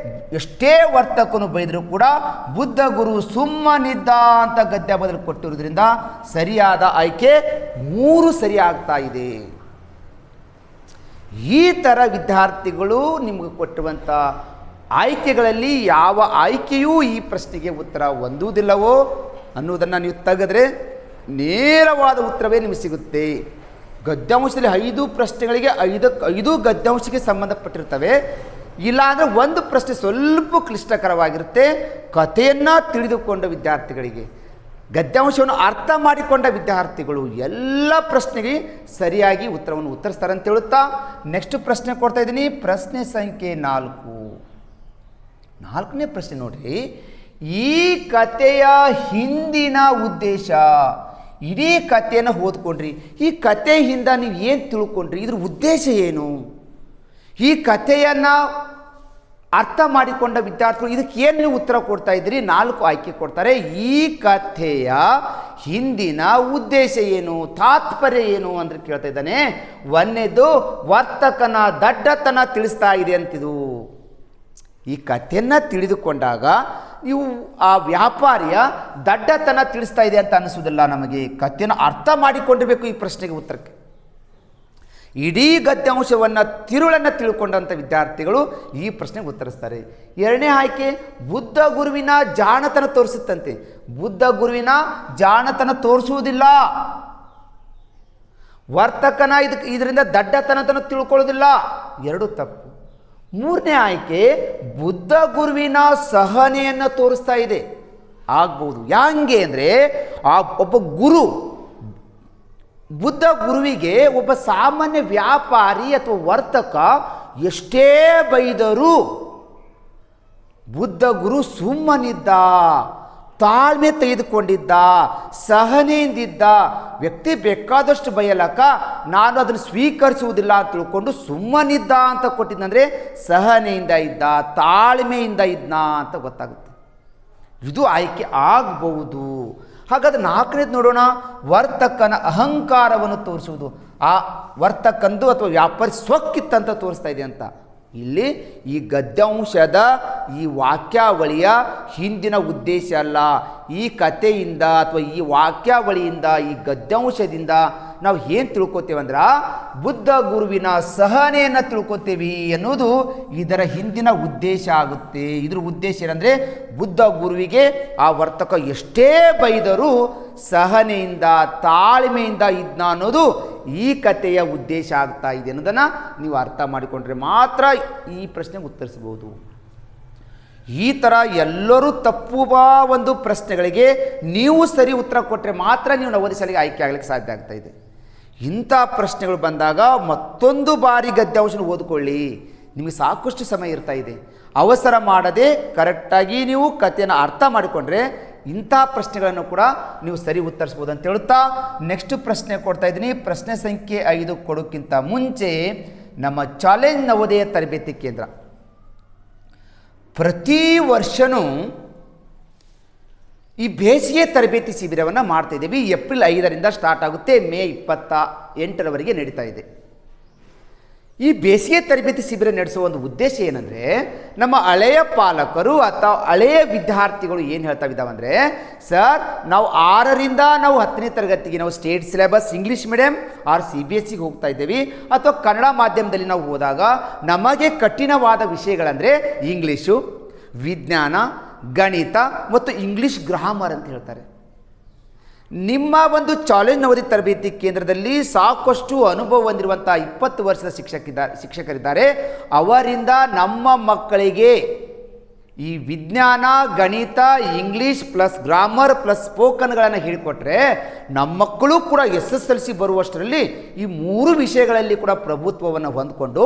[SPEAKER 1] ಎಷ್ಟೇ ವರ್ತಕನು ಬೈದರೂ ಕೂಡ ಬುದ್ಧ ಗುರು ಸುಮ್ಮನಿದ್ದ ಅಂತ ಗದ್ಯ ಬದಲು ಕೊಟ್ಟಿರುವುದರಿಂದ ಸರಿಯಾದ ಆಯ್ಕೆ 3 ಸರಿ ಆಗ್ತಾ ಇದೆ. ಈ ಥರ ವಿದ್ಯಾರ್ಥಿಗಳು ನಿಮಗೆ ಕೊಟ್ಟಿರುವಂಥ ಆಯ್ಕೆಗಳಲ್ಲಿ ಯಾವ ಆಯ್ಕೆಯೂ ಈ ಪ್ರಶ್ನೆಗೆ ಉತ್ತರ ಹೊಂದುವುದಿಲ್ಲವೋ ಅನ್ನುವುದನ್ನು ನೀವು ತೆಗೆದ್ರೆ ನೇರವಾದ ಉತ್ತರವೇ ನಿಮಗೆ ಸಿಗುತ್ತೆ. ಗದ್ಯಾಂಶದಲ್ಲಿ 5 ಪ್ರಶ್ನೆಗಳಿಗೆ 5 ಗದ್ಯಾಂಶಕ್ಕೆ ಸಂಬಂಧಪಟ್ಟಿರ್ತವೆ. ಇಲ್ಲಾಂದರೆ ಒಂದು ಪ್ರಶ್ನೆ ಸ್ವಲ್ಪ ಕ್ಲಿಷ್ಟಕರವಾಗಿರುತ್ತೆ. ಕಥೆಯನ್ನು ತಿಳಿದುಕೊಂಡ ವಿದ್ಯಾರ್ಥಿಗಳಿಗೆ, ಗದ್ಯಾಂಶವನ್ನು ಅರ್ಥ ಮಾಡಿಕೊಂಡ ವಿದ್ಯಾರ್ಥಿಗಳು ಎಲ್ಲ ಪ್ರಶ್ನೆಗೆ ಸರಿಯಾಗಿ ಉತ್ತರವನ್ನು ಉತ್ತರಿಸ್ತಾರೆ ಅಂತ ಹೇಳುತ್ತಾ ನೆಕ್ಸ್ಟ್ ಪ್ರಶ್ನೆ ಕೊಡ್ತಾ ಇದ್ದೀನಿ. ಪ್ರಶ್ನೆ ಸಂಖ್ಯೆ 4ನೇ ಪ್ರಶ್ನೆ ನೋಡ್ರಿ. ಈ ಕಥೆಯ ಹಿಂದಿನ ಉದ್ದೇಶ, ಇಡೀ ಕಥೆಯನ್ನು ಓದ್ಕೊಂಡ್ರಿ, ಈ ಕಥೆ ಹಿಂದೆ ನೀವು ಏನು ತಿಳ್ಕೊಂಡ್ರಿ, ಇದ್ರ ಉದ್ದೇಶ ಏನು? ಈ ಕಥೆಯನ್ನು ಅರ್ಥ ಮಾಡಿಕೊಂಡ ವಿದ್ಯಾರ್ಥಿಗಳು ಇದಕ್ಕೆ ಏನು ನೀವು ಉತ್ತರ ಕೊಡ್ತಾ ಇದ್ದೀರಿ? 4 ಆಯ್ಕೆ ಕೊಡ್ತಾರೆ. ಈ ಕಥೆಯ ಹಿಂದಿನ ಉದ್ದೇಶ ಏನು, ತಾತ್ಪರ್ಯ ಏನು ಅಂದ್ರೆ ಕೇಳ್ತಾ ಇದ್ದಾನೆ. 1ನೇದು ವರ್ತಕನ ದಡ್ಡತನ ತಿಳಿಸ್ತಾ ಇದೆ ಅಂತಿದು. ಈ ಕಥೆಯನ್ನು ತಿಳಿದುಕೊಂಡಾಗ ನೀವು ಆ ವ್ಯಾಪಾರಿಯ ದಡ್ಡತನ ತಿಳಿಸ್ತಾ ಇದೆ ಅಂತ ಅನಿಸೋದಿಲ್ಲ ನಮಗೆ. ಕಥೆಯನ್ನು ಅರ್ಥ ಮಾಡಿಕೊಂಡಿರಬೇಕು ಈ ಪ್ರಶ್ನೆಗೆ ಉತ್ತರಕ್ಕೆ. ಇಡೀ ಗದ್ಯಾಂಶವನ್ನು ತಿರುಳನ್ನು ತಿಳ್ಕೊಂಡಂಥ ವಿದ್ಯಾರ್ಥಿಗಳು ಈ ಪ್ರಶ್ನೆಗೆ ಉತ್ತರಿಸ್ತಾರೆ. 2ನೇ ಆಯ್ಕೆ ಬುದ್ಧ ಗುರುವಿನ ಜಾಣತನ ತೋರಿಸುತ್ತಂತೆ. ಬುದ್ಧ ಗುರುವಿನ ಜಾಣತನ ತೋರಿಸುವುದಿಲ್ಲ, ವರ್ತಕನ ಇದರಿಂದ ದಡ್ಡತನತನ ತಿಳ್ಕೊಳ್ಳೋದಿಲ್ಲ. 2 ತಪ್ಪು. 3ನೇ ಆಯ್ಕೆ ಬುದ್ಧ ಗುರುವಿನ ಸಹನೆಯನ್ನು ತೋರಿಸ್ತಾ ಇದೆ. ಆಗ್ಬೋದು. ಹಂಗೆ ಅಂದರೆ ಒಬ್ಬ ಗುರು, ಬುದ್ಧ ಗುರುವಿಗೆ ಒಬ್ಬ ಸಾಮಾನ್ಯ ವ್ಯಾಪಾರಿ ಅಥವಾ ವರ್ತಕ ಎಷ್ಟೇ ಬೈದರೂ ಬುದ್ಧ ಗುರು ಸುಮ್ಮನಿದ್ದ, ತಾಳ್ಮೆ ತೆಗೆದುಕೊಂಡಿದ್ದ, ಸಹನೆಯಿಂದಿದ್ದ. ವ್ಯಕ್ತಿ ಬೇಕಾದಷ್ಟು ಬಯಲಕ್ಕ ನಾನು ಅದನ್ನು ಸ್ವೀಕರಿಸುವುದಿಲ್ಲ ಅಂತ ತಿಳ್ಕೊಂಡು ಸುಮ್ಮನಿದ್ದ ಅಂತ ಕೊಟ್ಟಿದ್ದಂದರೆ ಸಹನೆಯಿಂದ ಇದ್ದ, ತಾಳ್ಮೆಯಿಂದ ಇದ್ನ ಅಂತ ಗೊತ್ತಾಗುತ್ತೆ. ಇದು ಆಯ್ಕೆ ಆಗಬಹುದು. ಹಾಗಾದ್ರೆ 4ನೇದು ನೋಡೋಣ. ವರ್ತಕನ ಅಹಂಕಾರವನ್ನು ತೋರಿಸುವುದು. ಆ ವರ್ತಕಂದು ಅಥವಾ ವ್ಯಾಪಾರಿ ಸ್ವಕ್ಕಿತ್ತಂತ ತೋರಿಸ್ತಾ ಇದೆ ಅಂತ. ಇಲ್ಲಿ ಈ ಗದ್ಯಾಂಶದ ಈ ವಾಕ್ಯಾವಳಿಯ ಹಿಂದಿನ ಉದ್ದೇಶ ಅಲ್ಲ. ಈ ಕಥೆಯಿಂದ ಅಥವಾ ಈ ವಾಕ್ಯಾವಳಿಯಿಂದ ಈ ಗದ್ಯಾಂಶದಿಂದ ನಾವು ಏನು ತಿಳ್ಕೊತೇವೆ ಅಂದ್ರೆ ಬುದ್ಧ ಗುರುವಿನ ಸಹನೆಯನ್ನು ತಿಳ್ಕೊತೇವೆ ಅನ್ನೋದು ಇದರ ಹಿಂದಿನ ಉದ್ದೇಶ ಆಗುತ್ತೆ. ಇದ್ರ ಉದ್ದೇಶ ಏನಂದರೆ ಬುದ್ಧ ಗುರುವಿಗೆ ಆ ವರ್ತಕ ಎಷ್ಟೇ ಬೈದರೂ ಸಹನೆಯಿಂದ ತಾಳ್ಮೆಯಿಂದ ಇದ್ನ ಅನ್ನೋದು ಈ ಕಥೆಯ ಉದ್ದೇಶ ಆಗ್ತಾ ಇದೆ ಅನ್ನೋದನ್ನು ನೀವು ಅರ್ಥ ಮಾಡಿಕೊಂಡ್ರೆ ಮಾತ್ರ ಈ ಪ್ರಶ್ನೆಗೆ ಉತ್ತರಿಸಬಹುದು. ಈ ಥರ ಎಲ್ಲರೂ ತಪ್ಪುವ ಒಂದು ಪ್ರಶ್ನೆಗಳಿಗೆ ನೀವು ಸರಿ ಉತ್ತರ ಕೊಟ್ಟರೆ ಮಾತ್ರ ನೀವು ನವೋದಯ ಶಾಲೆಗೆ ಆಯ್ಕೆ ಆಗಲಿಕ್ಕೆ ಸಾಧ್ಯ ಆಗ್ತಾ ಇದೆ. ಇಂಥ ಪ್ರಶ್ನೆಗಳು ಬಂದಾಗ ಮತ್ತೊಂದು ಬಾರಿ ಗದ್ಯಾಂಶನ ಓದ್ಕೊಳ್ಳಿ. ನಿಮಗೆ ಸಾಕಷ್ಟು ಸಮಯ ಇರ್ತಾ ಇದೆ. ಅವಸರ ಮಾಡದೆ ಕರೆಕ್ಟಾಗಿ ನೀವು ಕಥೆಯನ್ನು ಅರ್ಥ ಮಾಡಿಕೊಂಡ್ರೆ ಇಂಥ ಪ್ರಶ್ನೆಗಳನ್ನು ಕೂಡ ನೀವು ಸರಿ ಉತ್ತರಿಸ್ಬೋದು ಅಂತ ಹೇಳುತ್ತಾ ನೆಕ್ಸ್ಟ್ ಪ್ರಶ್ನೆ ಕೊಡ್ತಾ ಇದ್ದೀನಿ. ಪ್ರಶ್ನೆ ಸಂಖ್ಯೆ 5 ಕೊಡೋಕ್ಕಿಂತ ಮುಂಚೆ ನಮ್ಮ ಚಾಲೆಂಜ್ ನವೋದಯ ತರಬೇತಿ ಕೇಂದ್ರ ಪ್ರತಿ ವರ್ಷವೂ ಈ ಬೇಸಿಗೆ ತರಬೇತಿ ಶಿಬಿರವನ್ನು ಮಾಡ್ತಾ ಇದ್ದೀವಿ. ಏಪ್ರಿಲ್ 5ರಿಂದ ಸ್ಟಾರ್ಟ್ ಆಗುತ್ತೆ, ಮೇ 28ರವರೆಗೆ ನಡೀತಾ ಇದೆ. ಈ ಬೇಸಿಗೆ ತರಬೇತಿ ಶಿಬಿರ ನಡೆಸುವ ಒಂದು ಉದ್ದೇಶ ಏನಂದರೆ ನಮ್ಮ ಹಳೆಯ ಪಾಲಕರು ಅಥವಾ ಹಳೆಯ ವಿದ್ಯಾರ್ಥಿಗಳು ಏನು ಹೇಳ್ತಾ ಇದ್ದಾವೆ ಅಂದರೆ, ಸರ್ ನಾವು 6ರಿಂದ ನಾವು 10ನೇ ತರಗತಿಗೆ ನಾವು state syllabus English medium or CBSEಗೆ ಹೋಗ್ತಾ ಇದ್ದೇವೆ ಅಥವಾ ಕನ್ನಡ ಮಾಧ್ಯಮದಲ್ಲಿ ನಾವು ಹೋದಾಗ ನಮಗೆ ಕಠಿಣವಾದ ವಿಷಯಗಳಂದರೆ ಇಂಗ್ಲೀಷು, ವಿಜ್ಞಾನ, ಗಣಿತ ಮತ್ತು ಇಂಗ್ಲೀಷ್ ಗ್ರಾಮರ್ ಅಂತ ಹೇಳ್ತಾರೆ. ನಿಮ್ಮ ಒಂದು ಚಾಲೆಂಜ್ ನವೋದಯ ತರಬೇತಿ ಕೇಂದ್ರದಲ್ಲಿ ಸಾಕಷ್ಟು ಅನುಭವ ಹೊಂದಿರುವಂಥ 20 ವರ್ಷದ ಶಿಕ್ಷಕರಿದ್ದಾರೆ. ಅವರಿಂದ ನಮ್ಮ ಮಕ್ಕಳಿಗೆ ಈ ವಿಜ್ಞಾನ, ಗಣಿತ, ಇಂಗ್ಲೀಷ್ ಪ್ಲಸ್ ಗ್ರಾಮರ್ ಪ್ಲಸ್ ಸ್ಪೋಕನ್ಗಳನ್ನು ಹೇಳಿಕೊಟ್ರೆ ನಮ್ಮ ಮಕ್ಕಳು ಕೂಡ SSLC ಬರುವಷ್ಟರಲ್ಲಿ ಈ 3 ವಿಷಯಗಳಲ್ಲಿ ಕೂಡ ಪ್ರಭುತ್ವವನ್ನು ಹೊಂದಿಕೊಂಡು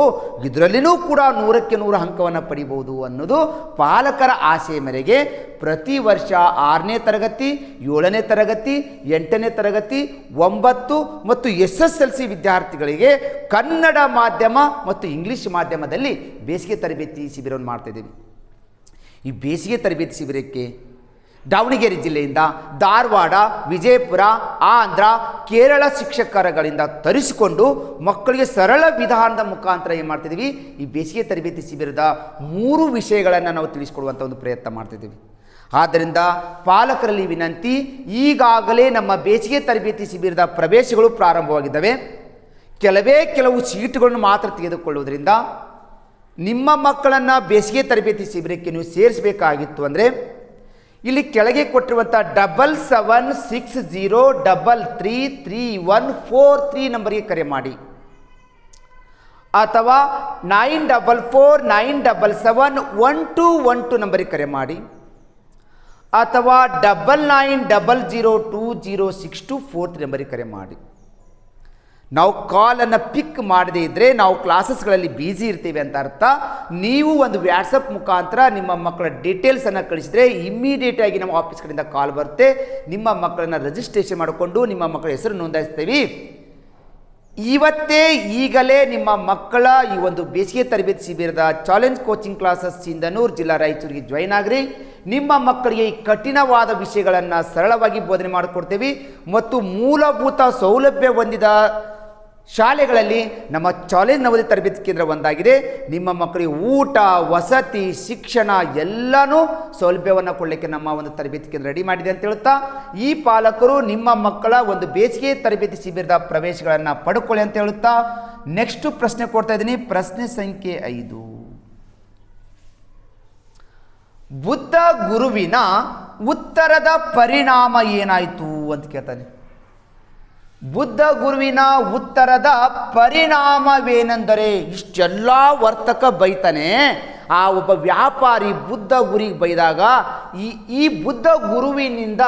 [SPEAKER 1] ಇದರಲ್ಲಿನೂ ಕೂಡ 100ಕ್ಕೆ 100 ಅಂಕವನ್ನು ಪಡಿಬೋದು ಅನ್ನೋದು ಪಾಲಕರ ಆಸೆ ಮೇರೆಗೆ ಪ್ರತಿ ವರ್ಷ 6ನೇ ತರಗತಿ, 7ನೇ ತರಗತಿ, 8ನೇ ತರಗತಿ, 9 ಮತ್ತು SSLC ವಿದ್ಯಾರ್ಥಿಗಳಿಗೆ ಕನ್ನಡ ಮಾಧ್ಯಮ ಮತ್ತು ಇಂಗ್ಲೀಷ್ ಮಾಧ್ಯಮದಲ್ಲಿ ಬೇಸಿಗೆ ತರಬೇತಿ ಶಿಬಿರವನ್ನು ಮಾಡ್ತಾಯಿದ್ದೀವಿ. ಈ ಬೇಸಿಗೆ ತರಬೇತಿ ಶಿಬಿರಕ್ಕೆ ದಾವಣಗೆರೆ ಜಿಲ್ಲೆಯಿಂದ ಧಾರವಾಡ, ವಿಜಯಪುರ, ಆಂಧ್ರ, ಕೇರಳ ಶಿಕ್ಷಕರುಗಳಿಂದ ತರಿಸಿಕೊಂಡು ಮಕ್ಕಳಿಗೆ ಸರಳ ವಿಧಾನದ ಮುಖಾಂತರ ಏನು ಮಾಡ್ತಿದ್ದೀವಿ, ಈ ಬೇಸಿಗೆ ತರಬೇತಿ ಶಿಬಿರದ 3 ವಿಷಯಗಳನ್ನು ನಾವು ತಿಳಿಸ್ಕೊಡುವಂಥ ಒಂದು ಪ್ರಯತ್ನ ಮಾಡ್ತಿದ್ದೀವಿ. ಆದ್ದರಿಂದ ಪಾಲಕರಲ್ಲಿ ವಿನಂತಿ, ಈಗಾಗಲೇ ನಮ್ಮ ಬೇಸಿಗೆ ತರಬೇತಿ ಶಿಬಿರದ ಪ್ರವೇಶಗಳು ಪ್ರಾರಂಭವಾಗಿದ್ದಾವೆ. ಕೆಲವು ಸೀಟುಗಳನ್ನು ಮಾತ್ರ ತೆಗೆದುಕೊಳ್ಳುವುದರಿಂದ ನಿಮ್ಮ ಮಕ್ಕಳನ್ನು ಬೇಸಿಗೆ ತರಬೇತಿ ಶಿಬಿರಕ್ಕೆ ನೀವು ಸೇರಿಸಬೇಕಾಗಿತ್ತು ಅಂದರೆ ಇಲ್ಲಿ ಕೆಳಗೆ ಕೊಟ್ಟಿರುವಂಥ 7760333143 ನಂಬರಿಗೆ ಕರೆ ಮಾಡಿ, ಅಥವಾ 9449771212 ನಂಬರಿಗೆ ಕರೆ ಮಾಡಿ, ಅಥವಾ 9900206243 ನಂಬರಿಗೆ ಕರೆ ಮಾಡಿ. ನಾವು ಕಾಲನ್ನು ಪಿಕ್ ಮಾಡದೇ ಇದ್ದರೆ ನಾವು ಕ್ಲಾಸಸ್ಗಳಲ್ಲಿ ಬ್ಯುಸಿ ಇರ್ತೀವಿ ಅಂತ ಅರ್ಥ. ನೀವು ಒಂದು ವ್ಯಾಟ್ಸಪ್ ಮುಖಾಂತರ ನಿಮ್ಮ ಮಕ್ಕಳ ಡೀಟೇಲ್ಸನ್ನು ಕಳಿಸಿದರೆ ಇಮ್ಮಿಡಿಯೇಟಾಗಿ ನಮ್ಮ ಆಫೀಸ್ ಕಡೆಯಿಂದ ಕಾಲ್ ಬರುತ್ತೆ. ನಿಮ್ಮ ಮಕ್ಕಳನ್ನು ರಿಜಿಸ್ಟ್ರೇಷನ್ ಮಾಡಿಕೊಂಡು ನಿಮ್ಮ ಮಕ್ಕಳ ಹೆಸರು ನೋಂದಾಯಿಸ್ತೀವಿ. ಈಗಲೇ ನಿಮ್ಮ ಮಕ್ಕಳ ಈ ಒಂದು ಬೇಸಿಗೆ ತರಬೇತಿ ಶಿಬಿರದ ಚಾಲೆಂಜ್ ಕೋಚಿಂಗ್ ಕ್ಲಾಸಸ್ ಸಿಂಧನೂರು ಜಿಲ್ಲಾ ರಾಯಚೂರಿಗೆ ಜಾಯಿನ್ ಆಗ್ರಿ. ನಿಮ್ಮ ಮಕ್ಕಳಿಗೆ ಈ ಕಠಿಣವಾದ ವಿಷಯಗಳನ್ನು ಸರಳವಾಗಿ ಬೋಧನೆ ಮಾಡಿಕೊಡ್ತೀವಿ ಮತ್ತು ಮೂಲಭೂತ ಸೌಲಭ್ಯ ಹೊಂದಿದ ಶಾಲೆಗಳಲ್ಲಿ ನಮ್ಮ ಚಾಲೆಂಜ್ ನವೋದಯ ತರಬೇತಿ ಕೇಂದ್ರ ಒಂದಾಗಿದೆ. ನಿಮ್ಮ ಮಕ್ಕಳಿಗೆ ಊಟ, ವಸತಿ, ಶಿಕ್ಷಣ ಎಲ್ಲನೂ ಸೌಲಭ್ಯವನ್ನು ಕೊಡಲಿಕ್ಕೆ ನಮ್ಮ ಒಂದು ತರಬೇತಿ ಕೇಂದ್ರ ರೆಡಿ ಮಾಡಿದೆ ಅಂತ ಹೇಳ್ತಾ, ಈ ಪಾಲಕರು ನಿಮ್ಮ ಮಕ್ಕಳ ಒಂದು ಬೇಸಿಗೆ ತರಬೇತಿ ಶಿಬಿರದ ಪ್ರವೇಶಗಳನ್ನು ಪಡ್ಕೊಳ್ಳಿ ಅಂತ ಹೇಳುತ್ತಾ ನೆಕ್ಸ್ಟ್ ಪ್ರಶ್ನೆ ಕೊಡ್ತಾ ಇದ್ದೀನಿ. ಪ್ರಶ್ನೆ ಸಂಖ್ಯೆ 5. ಬುದ್ಧ ಗುರುವಿನ ಉತ್ತರದ ಪರಿಣಾಮ ಏನಾಯಿತು ಅಂತ ಕೇಳ್ತಾನೆ. ಬುದ್ಧ ಗುರುವಿನ ಉತ್ತರದ ಪರಿಣಾಮವೇನೆಂದರೆ, ಇಷ್ಟೆಲ್ಲ ವರ್ತಕ ಬೈತಾನೆ. ಆ ಒಬ್ಬ ವ್ಯಾಪಾರಿ ಬುದ್ಧ ಗುರಿಗೆ ಬೈದಾಗ ಈ ಬುದ್ಧ ಗುರುವಿನಿಂದ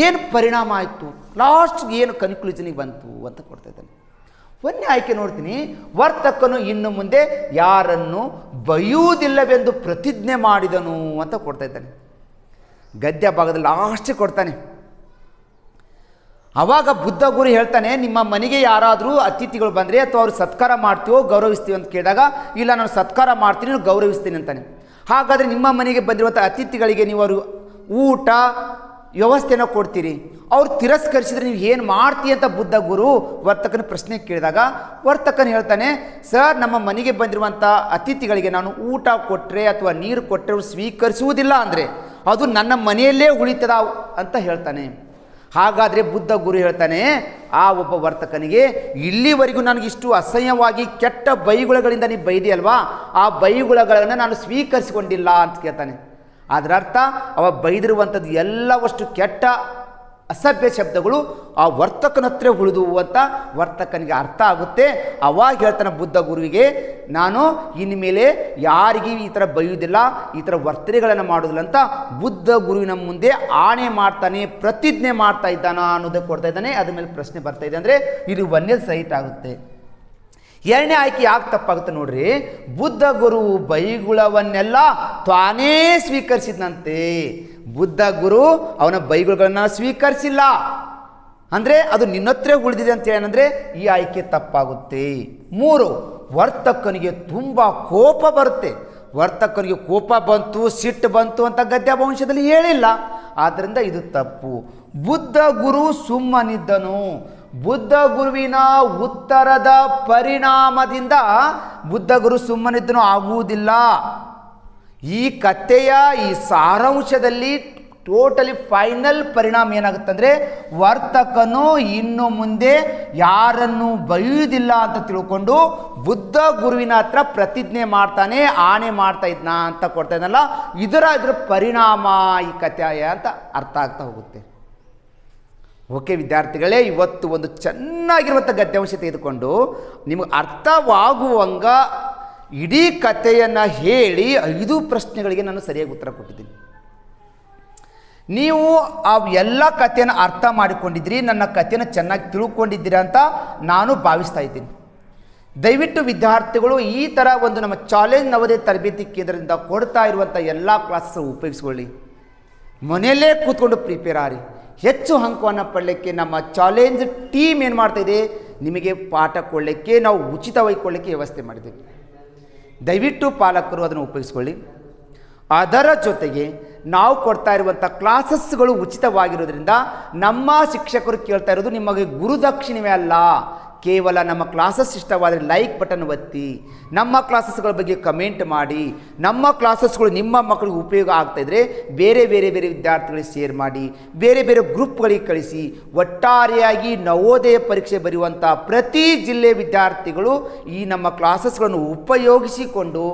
[SPEAKER 1] ಏನು ಪರಿಣಾಮ ಆಯಿತು, ಲಾಸ್ಟ್ಗೆ ಏನು ಕನ್ಕ್ಲೂಷನಿಗೆ ಬಂತು ಅಂತ ಕೊಡ್ತಾ ಇದ್ದಾನೆ. ಒಂದೇ ಆಯ್ಕೆ ನೋಡ್ತೀನಿ. ವರ್ತಕನು ಇನ್ನು ಮುಂದೆ ಯಾರನ್ನು ಬೈಯುವುದಿಲ್ಲವೆಂದು ಪ್ರತಿಜ್ಞೆ ಮಾಡಿದನು ಅಂತ ಕೊಡ್ತಾ ಇದ್ದಾನೆ. ಗದ್ಯ ಭಾಗದಲ್ಲಿ ಲಾಸ್ಟ್ ಕೊಡ್ತಾನೆ. ಆವಾಗ ಬುದ್ಧ ಗುರು ಹೇಳ್ತಾನೆ, ನಿಮ್ಮ ಮನೆಗೆ ಯಾರಾದರೂ ಅತಿಥಿಗಳು ಬಂದರೆ ಅಥವಾ ಅವ್ರು ಸತ್ಕಾರ ಮಾಡ್ತೀವೋ ಗೌರವಿಸ್ತೀವಿ ಅಂತ ಕೇಳಿದಾಗ, ಇಲ್ಲ ನಾನು ಸತ್ಕಾರ ಮಾಡ್ತೀನಿ, ಗೌರವಿಸ್ತೀನಿ ಅಂತಾನೆ. ಹಾಗಾದರೆ ನಿಮ್ಮ ಮನೆಗೆ ಬಂದಿರುವಂಥ ಅತಿಥಿಗಳಿಗೆ ನೀವು ಅವರು ಊಟ ವ್ಯವಸ್ಥೆನ ಕೊಡ್ತೀರಿ, ಅವ್ರು ತಿರಸ್ಕರಿಸಿದ್ರೆ ನೀವು ಏನು ಮಾಡ್ತೀವಿ ಅಂತ ಬುದ್ಧ ಗುರು ವರ್ತಕನ ಪ್ರಶ್ನೆ ಕೇಳಿದಾಗ ವರ್ತಕನ ಹೇಳ್ತಾನೆ, ಸರ್ ನಮ್ಮ ಮನೆಗೆ ಬಂದಿರುವಂಥ ಅತಿಥಿಗಳಿಗೆ ನಾನು ಊಟ ಕೊಟ್ಟರೆ ಅಥವಾ ನೀರು ಕೊಟ್ಟರೆ ಅವ್ರು ಸ್ವೀಕರಿಸುವುದಿಲ್ಲ ಅಂದರೆ ಅದು ನನ್ನ ಮನೆಯಲ್ಲೇ ಉಳಿತದ ಅಂತ ಹೇಳ್ತಾನೆ. ಹಾಗಾದರೆ ಬುದ್ಧ ಗುರು ಹೇಳ್ತಾನೆ ಆ ಒಬ್ಬ ವರ್ತಕನಿಗೆ, ಇಲ್ಲಿವರೆಗೂ ನನಗಿಷ್ಟು ಅಸಹ್ಯವಾಗಿ ಕೆಟ್ಟ ಬೈಗುಳಗಳಿಂದ ನೀವು ಬೈದಿಯಲ್ವಾ, ಆ ಬೈಗುಳಗಳನ್ನು ನಾನು ಸ್ವೀಕರಿಸಿಕೊಂಡಿಲ್ಲ ಅಂತ ಕೇಳ್ತಾನೆ. ಅದರ ಅರ್ಥ ಅವ ಬೈದಿರುವಂಥದ್ದು ಎಲ್ಲವಷ್ಟು ಕೆಟ್ಟ ಅಸಭ್ಯ ಶಬ್ದಗಳು ಆ ವರ್ತಕನ ಹತ್ರ ಉಳಿದು ಅಂತ ವರ್ತಕನಿಗೆ ಅರ್ಥ ಆಗುತ್ತೆ. ಅವಾಗ ಹೇಳ್ತಾನೆ ಬುದ್ಧ ಗುರುವಿಗೆ, ನಾನು ಇನ್ಮೇಲೆ ಯಾರಿಗೂ ಈ ಥರ ಬೈಯುವುದಿಲ್ಲ, ಈ ಥರ ವರ್ತನೆಗಳನ್ನು ಮಾಡೋದಿಲ್ಲ ಅಂತ ಬುದ್ಧ ಗುರುವಿನ ಮುಂದೆ ಆಣೆ ಮಾಡ್ತಾನೆ, ಪ್ರತಿಜ್ಞೆ ಮಾಡ್ತಾ ಇದ್ದಾನ ಅನ್ನೋದಕ್ಕೆ ಕೊಡ್ತಾ ಇದ್ದಾನೆ. ಅದ್ರ ಮೇಲೆ ಪ್ರಶ್ನೆ ಬರ್ತಾ ಇದೆ ಅಂದರೆ ಇದು ಒಂದೇ ಸೈಟ್ ಆಗುತ್ತೆ. ಎರಡನೇ ಆಯ್ಕೆ ಯಾಕೆ ತಪ್ಪಾಗುತ್ತೆ ನೋಡ್ರಿ. ಬುದ್ಧ ಗುರು ಬೈಗುಳವನ್ನೆಲ್ಲ ತಾನೇ ಸ್ವೀಕರಿಸಿದಂತೆ. ಬುದ್ಧ ಗುರು ಅವನ ಬೈಗುಳಗಳನ್ನು ಸ್ವೀಕರಿಸಿಲ್ಲ ಅಂದರೆ ಅದು ನಿನ್ನತ್ರ ಉಳಿದಿದೆ ಅಂತ ಏನಂದರೆ ಈ ಆಯ್ಕೆ ತಪ್ಪಾಗುತ್ತೆ. 3, ವರ್ತಕನಿಗೆ ತುಂಬ ಕೋಪ ಬರುತ್ತೆ. ವರ್ತಕನಿಗೆ ಕೋಪ ಬಂತು, ಸಿಟ್ಟು ಬಂತು ಅಂತ ಗದ್ಯ ವಂಶದಲ್ಲಿ ಹೇಳಿಲ್ಲ. ಆದ್ದರಿಂದ ಇದು ತಪ್ಪು. ಬುದ್ಧ ಗುರು ಸುಮ್ಮನಿದ್ದನು. ಬುದ್ಧ ಗುರುವಿನ ಉತ್ತರದ ಪರಿಣಾಮದಿಂದ ಬುದ್ಧ ಗುರು ಸುಮ್ಮನಿದ್ದನು ಆಗುವುದಿಲ್ಲ. ಈ ಕಥೆಯ ಈ ಸಾರಾಂಶದಲ್ಲಿ ಟೋಟಲಿ ಫೈನಲ್ ಪರಿಣಾಮ ಏನಾಗುತ್ತಂದರೆ ವರ್ತಕನು ಇನ್ನು ಮುಂದೆ ಯಾರನ್ನು ಬೈಯುವುದಿಲ್ಲ ಅಂತ ತಿಳ್ಕೊಂಡು ಬುದ್ಧ ಗುರುವಿನ ಹತ್ರ ಪ್ರತಿಜ್ಞೆ ಮಾಡ್ತಾನೆ, ಆಣೆ ಮಾಡ್ತಾ ಇದ್ನ ಅಂತ ಕೊಡ್ತಾ ಇದ್ನಲ್ಲ, ಇದರ ಪರಿಣಾಮ ಈ ಕಥೆಯ ಅಂತ ಅರ್ಥ ಆಗ್ತಾ ಹೋಗುತ್ತೆ. ಓಕೆ ವಿದ್ಯಾರ್ಥಿಗಳೇ, ಇವತ್ತು ಒಂದು ಚೆನ್ನಾಗಿರುವಂಥ ಗದ್ಯಾಂಶ ತೆಗೆದುಕೊಂಡು ನಿಮಗೆ ಅರ್ಥವಾಗುವಂಗ ಇಡೀ ಕಥೆಯನ್ನು ಹೇಳಿ 5 ಪ್ರಶ್ನೆಗಳಿಗೆ ನಾನು ಸರಿಯಾಗಿ ಉತ್ತರ ಕೊಟ್ಟಿದ್ದೀನಿ. ನೀವು ಆ ಎಲ್ಲ ಕಥೆಯನ್ನು ಅರ್ಥ ಮಾಡಿಕೊಂಡಿದ್ದೀರಿ, ನನ್ನ ಕಥೆಯನ್ನು ಚೆನ್ನಾಗಿ ತಿಳ್ಕೊಂಡಿದ್ದೀರಾ ಅಂತ ನಾನು ಭಾವಿಸ್ತಾ ಇದ್ದೀನಿ. ದಯವಿಟ್ಟು ವಿದ್ಯಾರ್ಥಿಗಳು ಈ ಥರ ಒಂದು ನಮ್ಮ ಚಾಲೆಂಜ್ ನವೋದಯ ತರಬೇತಿ ಕೇಂದ್ರದಿಂದ ಕೊಡ್ತಾ ಇರುವಂಥ ಎಲ್ಲ ಕ್ಲಾಸಸ್ ಉಪಯೋಗಿಸ್ಕೊಳ್ಳಿ. ಮನೆಯಲ್ಲೇ ಕೂತ್ಕೊಂಡು ಪ್ರಿಪೇರ್ ಆಗಿ ಹೆಚ್ಚು ಅಂಕವನ್ನು ಪಡಲಿಕ್ಕೆ ನಮ್ಮ ಚಾಲೆಂಜ್ ಟೀಮ್ ಏನು ಮಾಡ್ತಾಯಿದೆ, ನಿಮಗೆ ಪಾಠ ಕೊಡಲಿಕ್ಕೆ ನಾವು ಉಚಿತವಾಗಿ ಕೊಡಲಿಕ್ಕೆ ವ್ಯವಸ್ಥೆ ಮಾಡಿದ್ದೇವೆ. ದಯವಿಟ್ಟು ಪಾಲಕರು ಅದನ್ನು ಉಪಯೋಗಿಸ್ಕೊಳ್ಳಿ. ಅದರ ಜೊತೆಗೆ ನಾವು ಕೊಡ್ತಾ ಇರುವಂಥ ಕ್ಲಾಸಸ್ಗಳು ಉಚಿತವಾಗಿರೋದ್ರಿಂದ ನಮ್ಮ ಶಿಕ್ಷಕರು ಕೇಳ್ತಾ ಇರೋದು ನಿಮಗೆ ಗುರುದಕ್ಷಿಣೆ ಅಲ್ಲ, ಕೇವಲ ನಮ್ಮ ಕ್ಲಾಸಸ್ ಇಷ್ಟವಾದರೆ ಲೈಕ್ ಬಟನ್ ಒತ್ತಿ, ನಮ್ಮ ಕ್ಲಾಸಸ್ಗಳ ಬಗ್ಗೆ ಕಮೆಂಟ್ ಮಾಡಿ, ನಮ್ಮ ಕ್ಲಾಸಸ್ಗಳು ನಿಮ್ಮ ಮಕ್ಕಳಿಗೆ ಉಪಯೋಗ ಆಗ್ತಾಯಿದ್ರೆ ಬೇರೆ ಬೇರೆ ಬೇರೆ ವಿದ್ಯಾರ್ಥಿಗಳಿಗೆ ಶೇರ್ ಮಾಡಿ, ಬೇರೆ ಬೇರೆ ಗ್ರೂಪ್ಗಳಿಗೆ ಕಳಿಸಿ. ಒಟ್ಟಾರೆಯಾಗಿ ನವೋದಯ ಪರೀಕ್ಷೆ ಬರೆಯುವಂಥ ಪ್ರತಿ ಜಿಲ್ಲೆ ವಿದ್ಯಾರ್ಥಿಗಳು ಈ ನಮ್ಮ ಕ್ಲಾಸಸ್ಗಳನ್ನು ಉಪಯೋಗಿಸಿಕೊಂಡು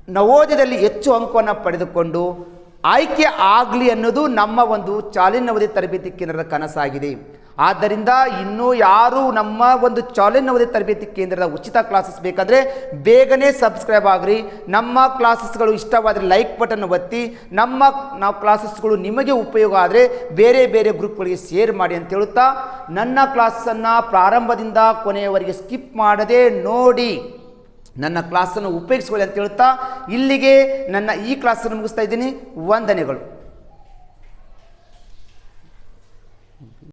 [SPEAKER 1] ನವೋದಯದಲ್ಲಿ ಹೆಚ್ಚು ಅಂಕವನ್ನು ಪಡೆದುಕೊಂಡು ಆಯ್ಕೆ ಆಗಲಿ ಅನ್ನೋದು ನಮ್ಮ ಒಂದು ಚಾಲೆಂಜ್ ನವೋದಯ ತರಬೇತಿ ಕೇಂದ್ರದ ಕನಸಾಗಿದೆ. ಆದ್ದರಿಂದ ಇನ್ನೂ ಯಾರು ನಮ್ಮ ಒಂದು ಚಾಲೆಂಜ್ ನವೋದಯ ತರಬೇತಿ ಕೇಂದ್ರದ ಉಚಿತ ಕ್ಲಾಸಸ್ ಬೇಕಾದರೆ ಬೇಗನೆ ಸಬ್ಸ್ಕ್ರೈಬ್ ಆಗಿರಿ. ನಮ್ಮ ಕ್ಲಾಸಸ್ಗಳು ಇಷ್ಟವಾದರೆ ಲೈಕ್ ಬಟನ್ ಒತ್ತಿ, ನಾವು ಕ್ಲಾಸಸ್ಗಳು ನಿಮಗೆ ಉಪಯೋಗ ಆದರೆ ಬೇರೆ ಬೇರೆ ಗ್ರೂಪ್ಗಳಿಗೆ ಶೇರ್ ಮಾಡಿ ಅಂತ ಹೇಳುತ್ತಾ, ನನ್ನ ಕ್ಲಾಸನ್ನು ಪ್ರಾರಂಭದಿಂದ ಕೊನೆಯವರೆಗೆ ಸ್ಕಿಪ್ ಮಾಡದೆ ನೋಡಿ ನನ್ನ ಕ್ಲಾಸನ್ನು ಉಪಯೋಗಿಸ್ಕೊಳ್ಳಿ ಅಂತ ಹೇಳುತ್ತಾ ಇಲ್ಲಿಗೆ ನನ್ನ ಈ ಕ್ಲಾಸನ್ನು ಮುಗಿಸ್ತಾ ಇದ್ದೀನಿ. ವಂದನೆಗಳು.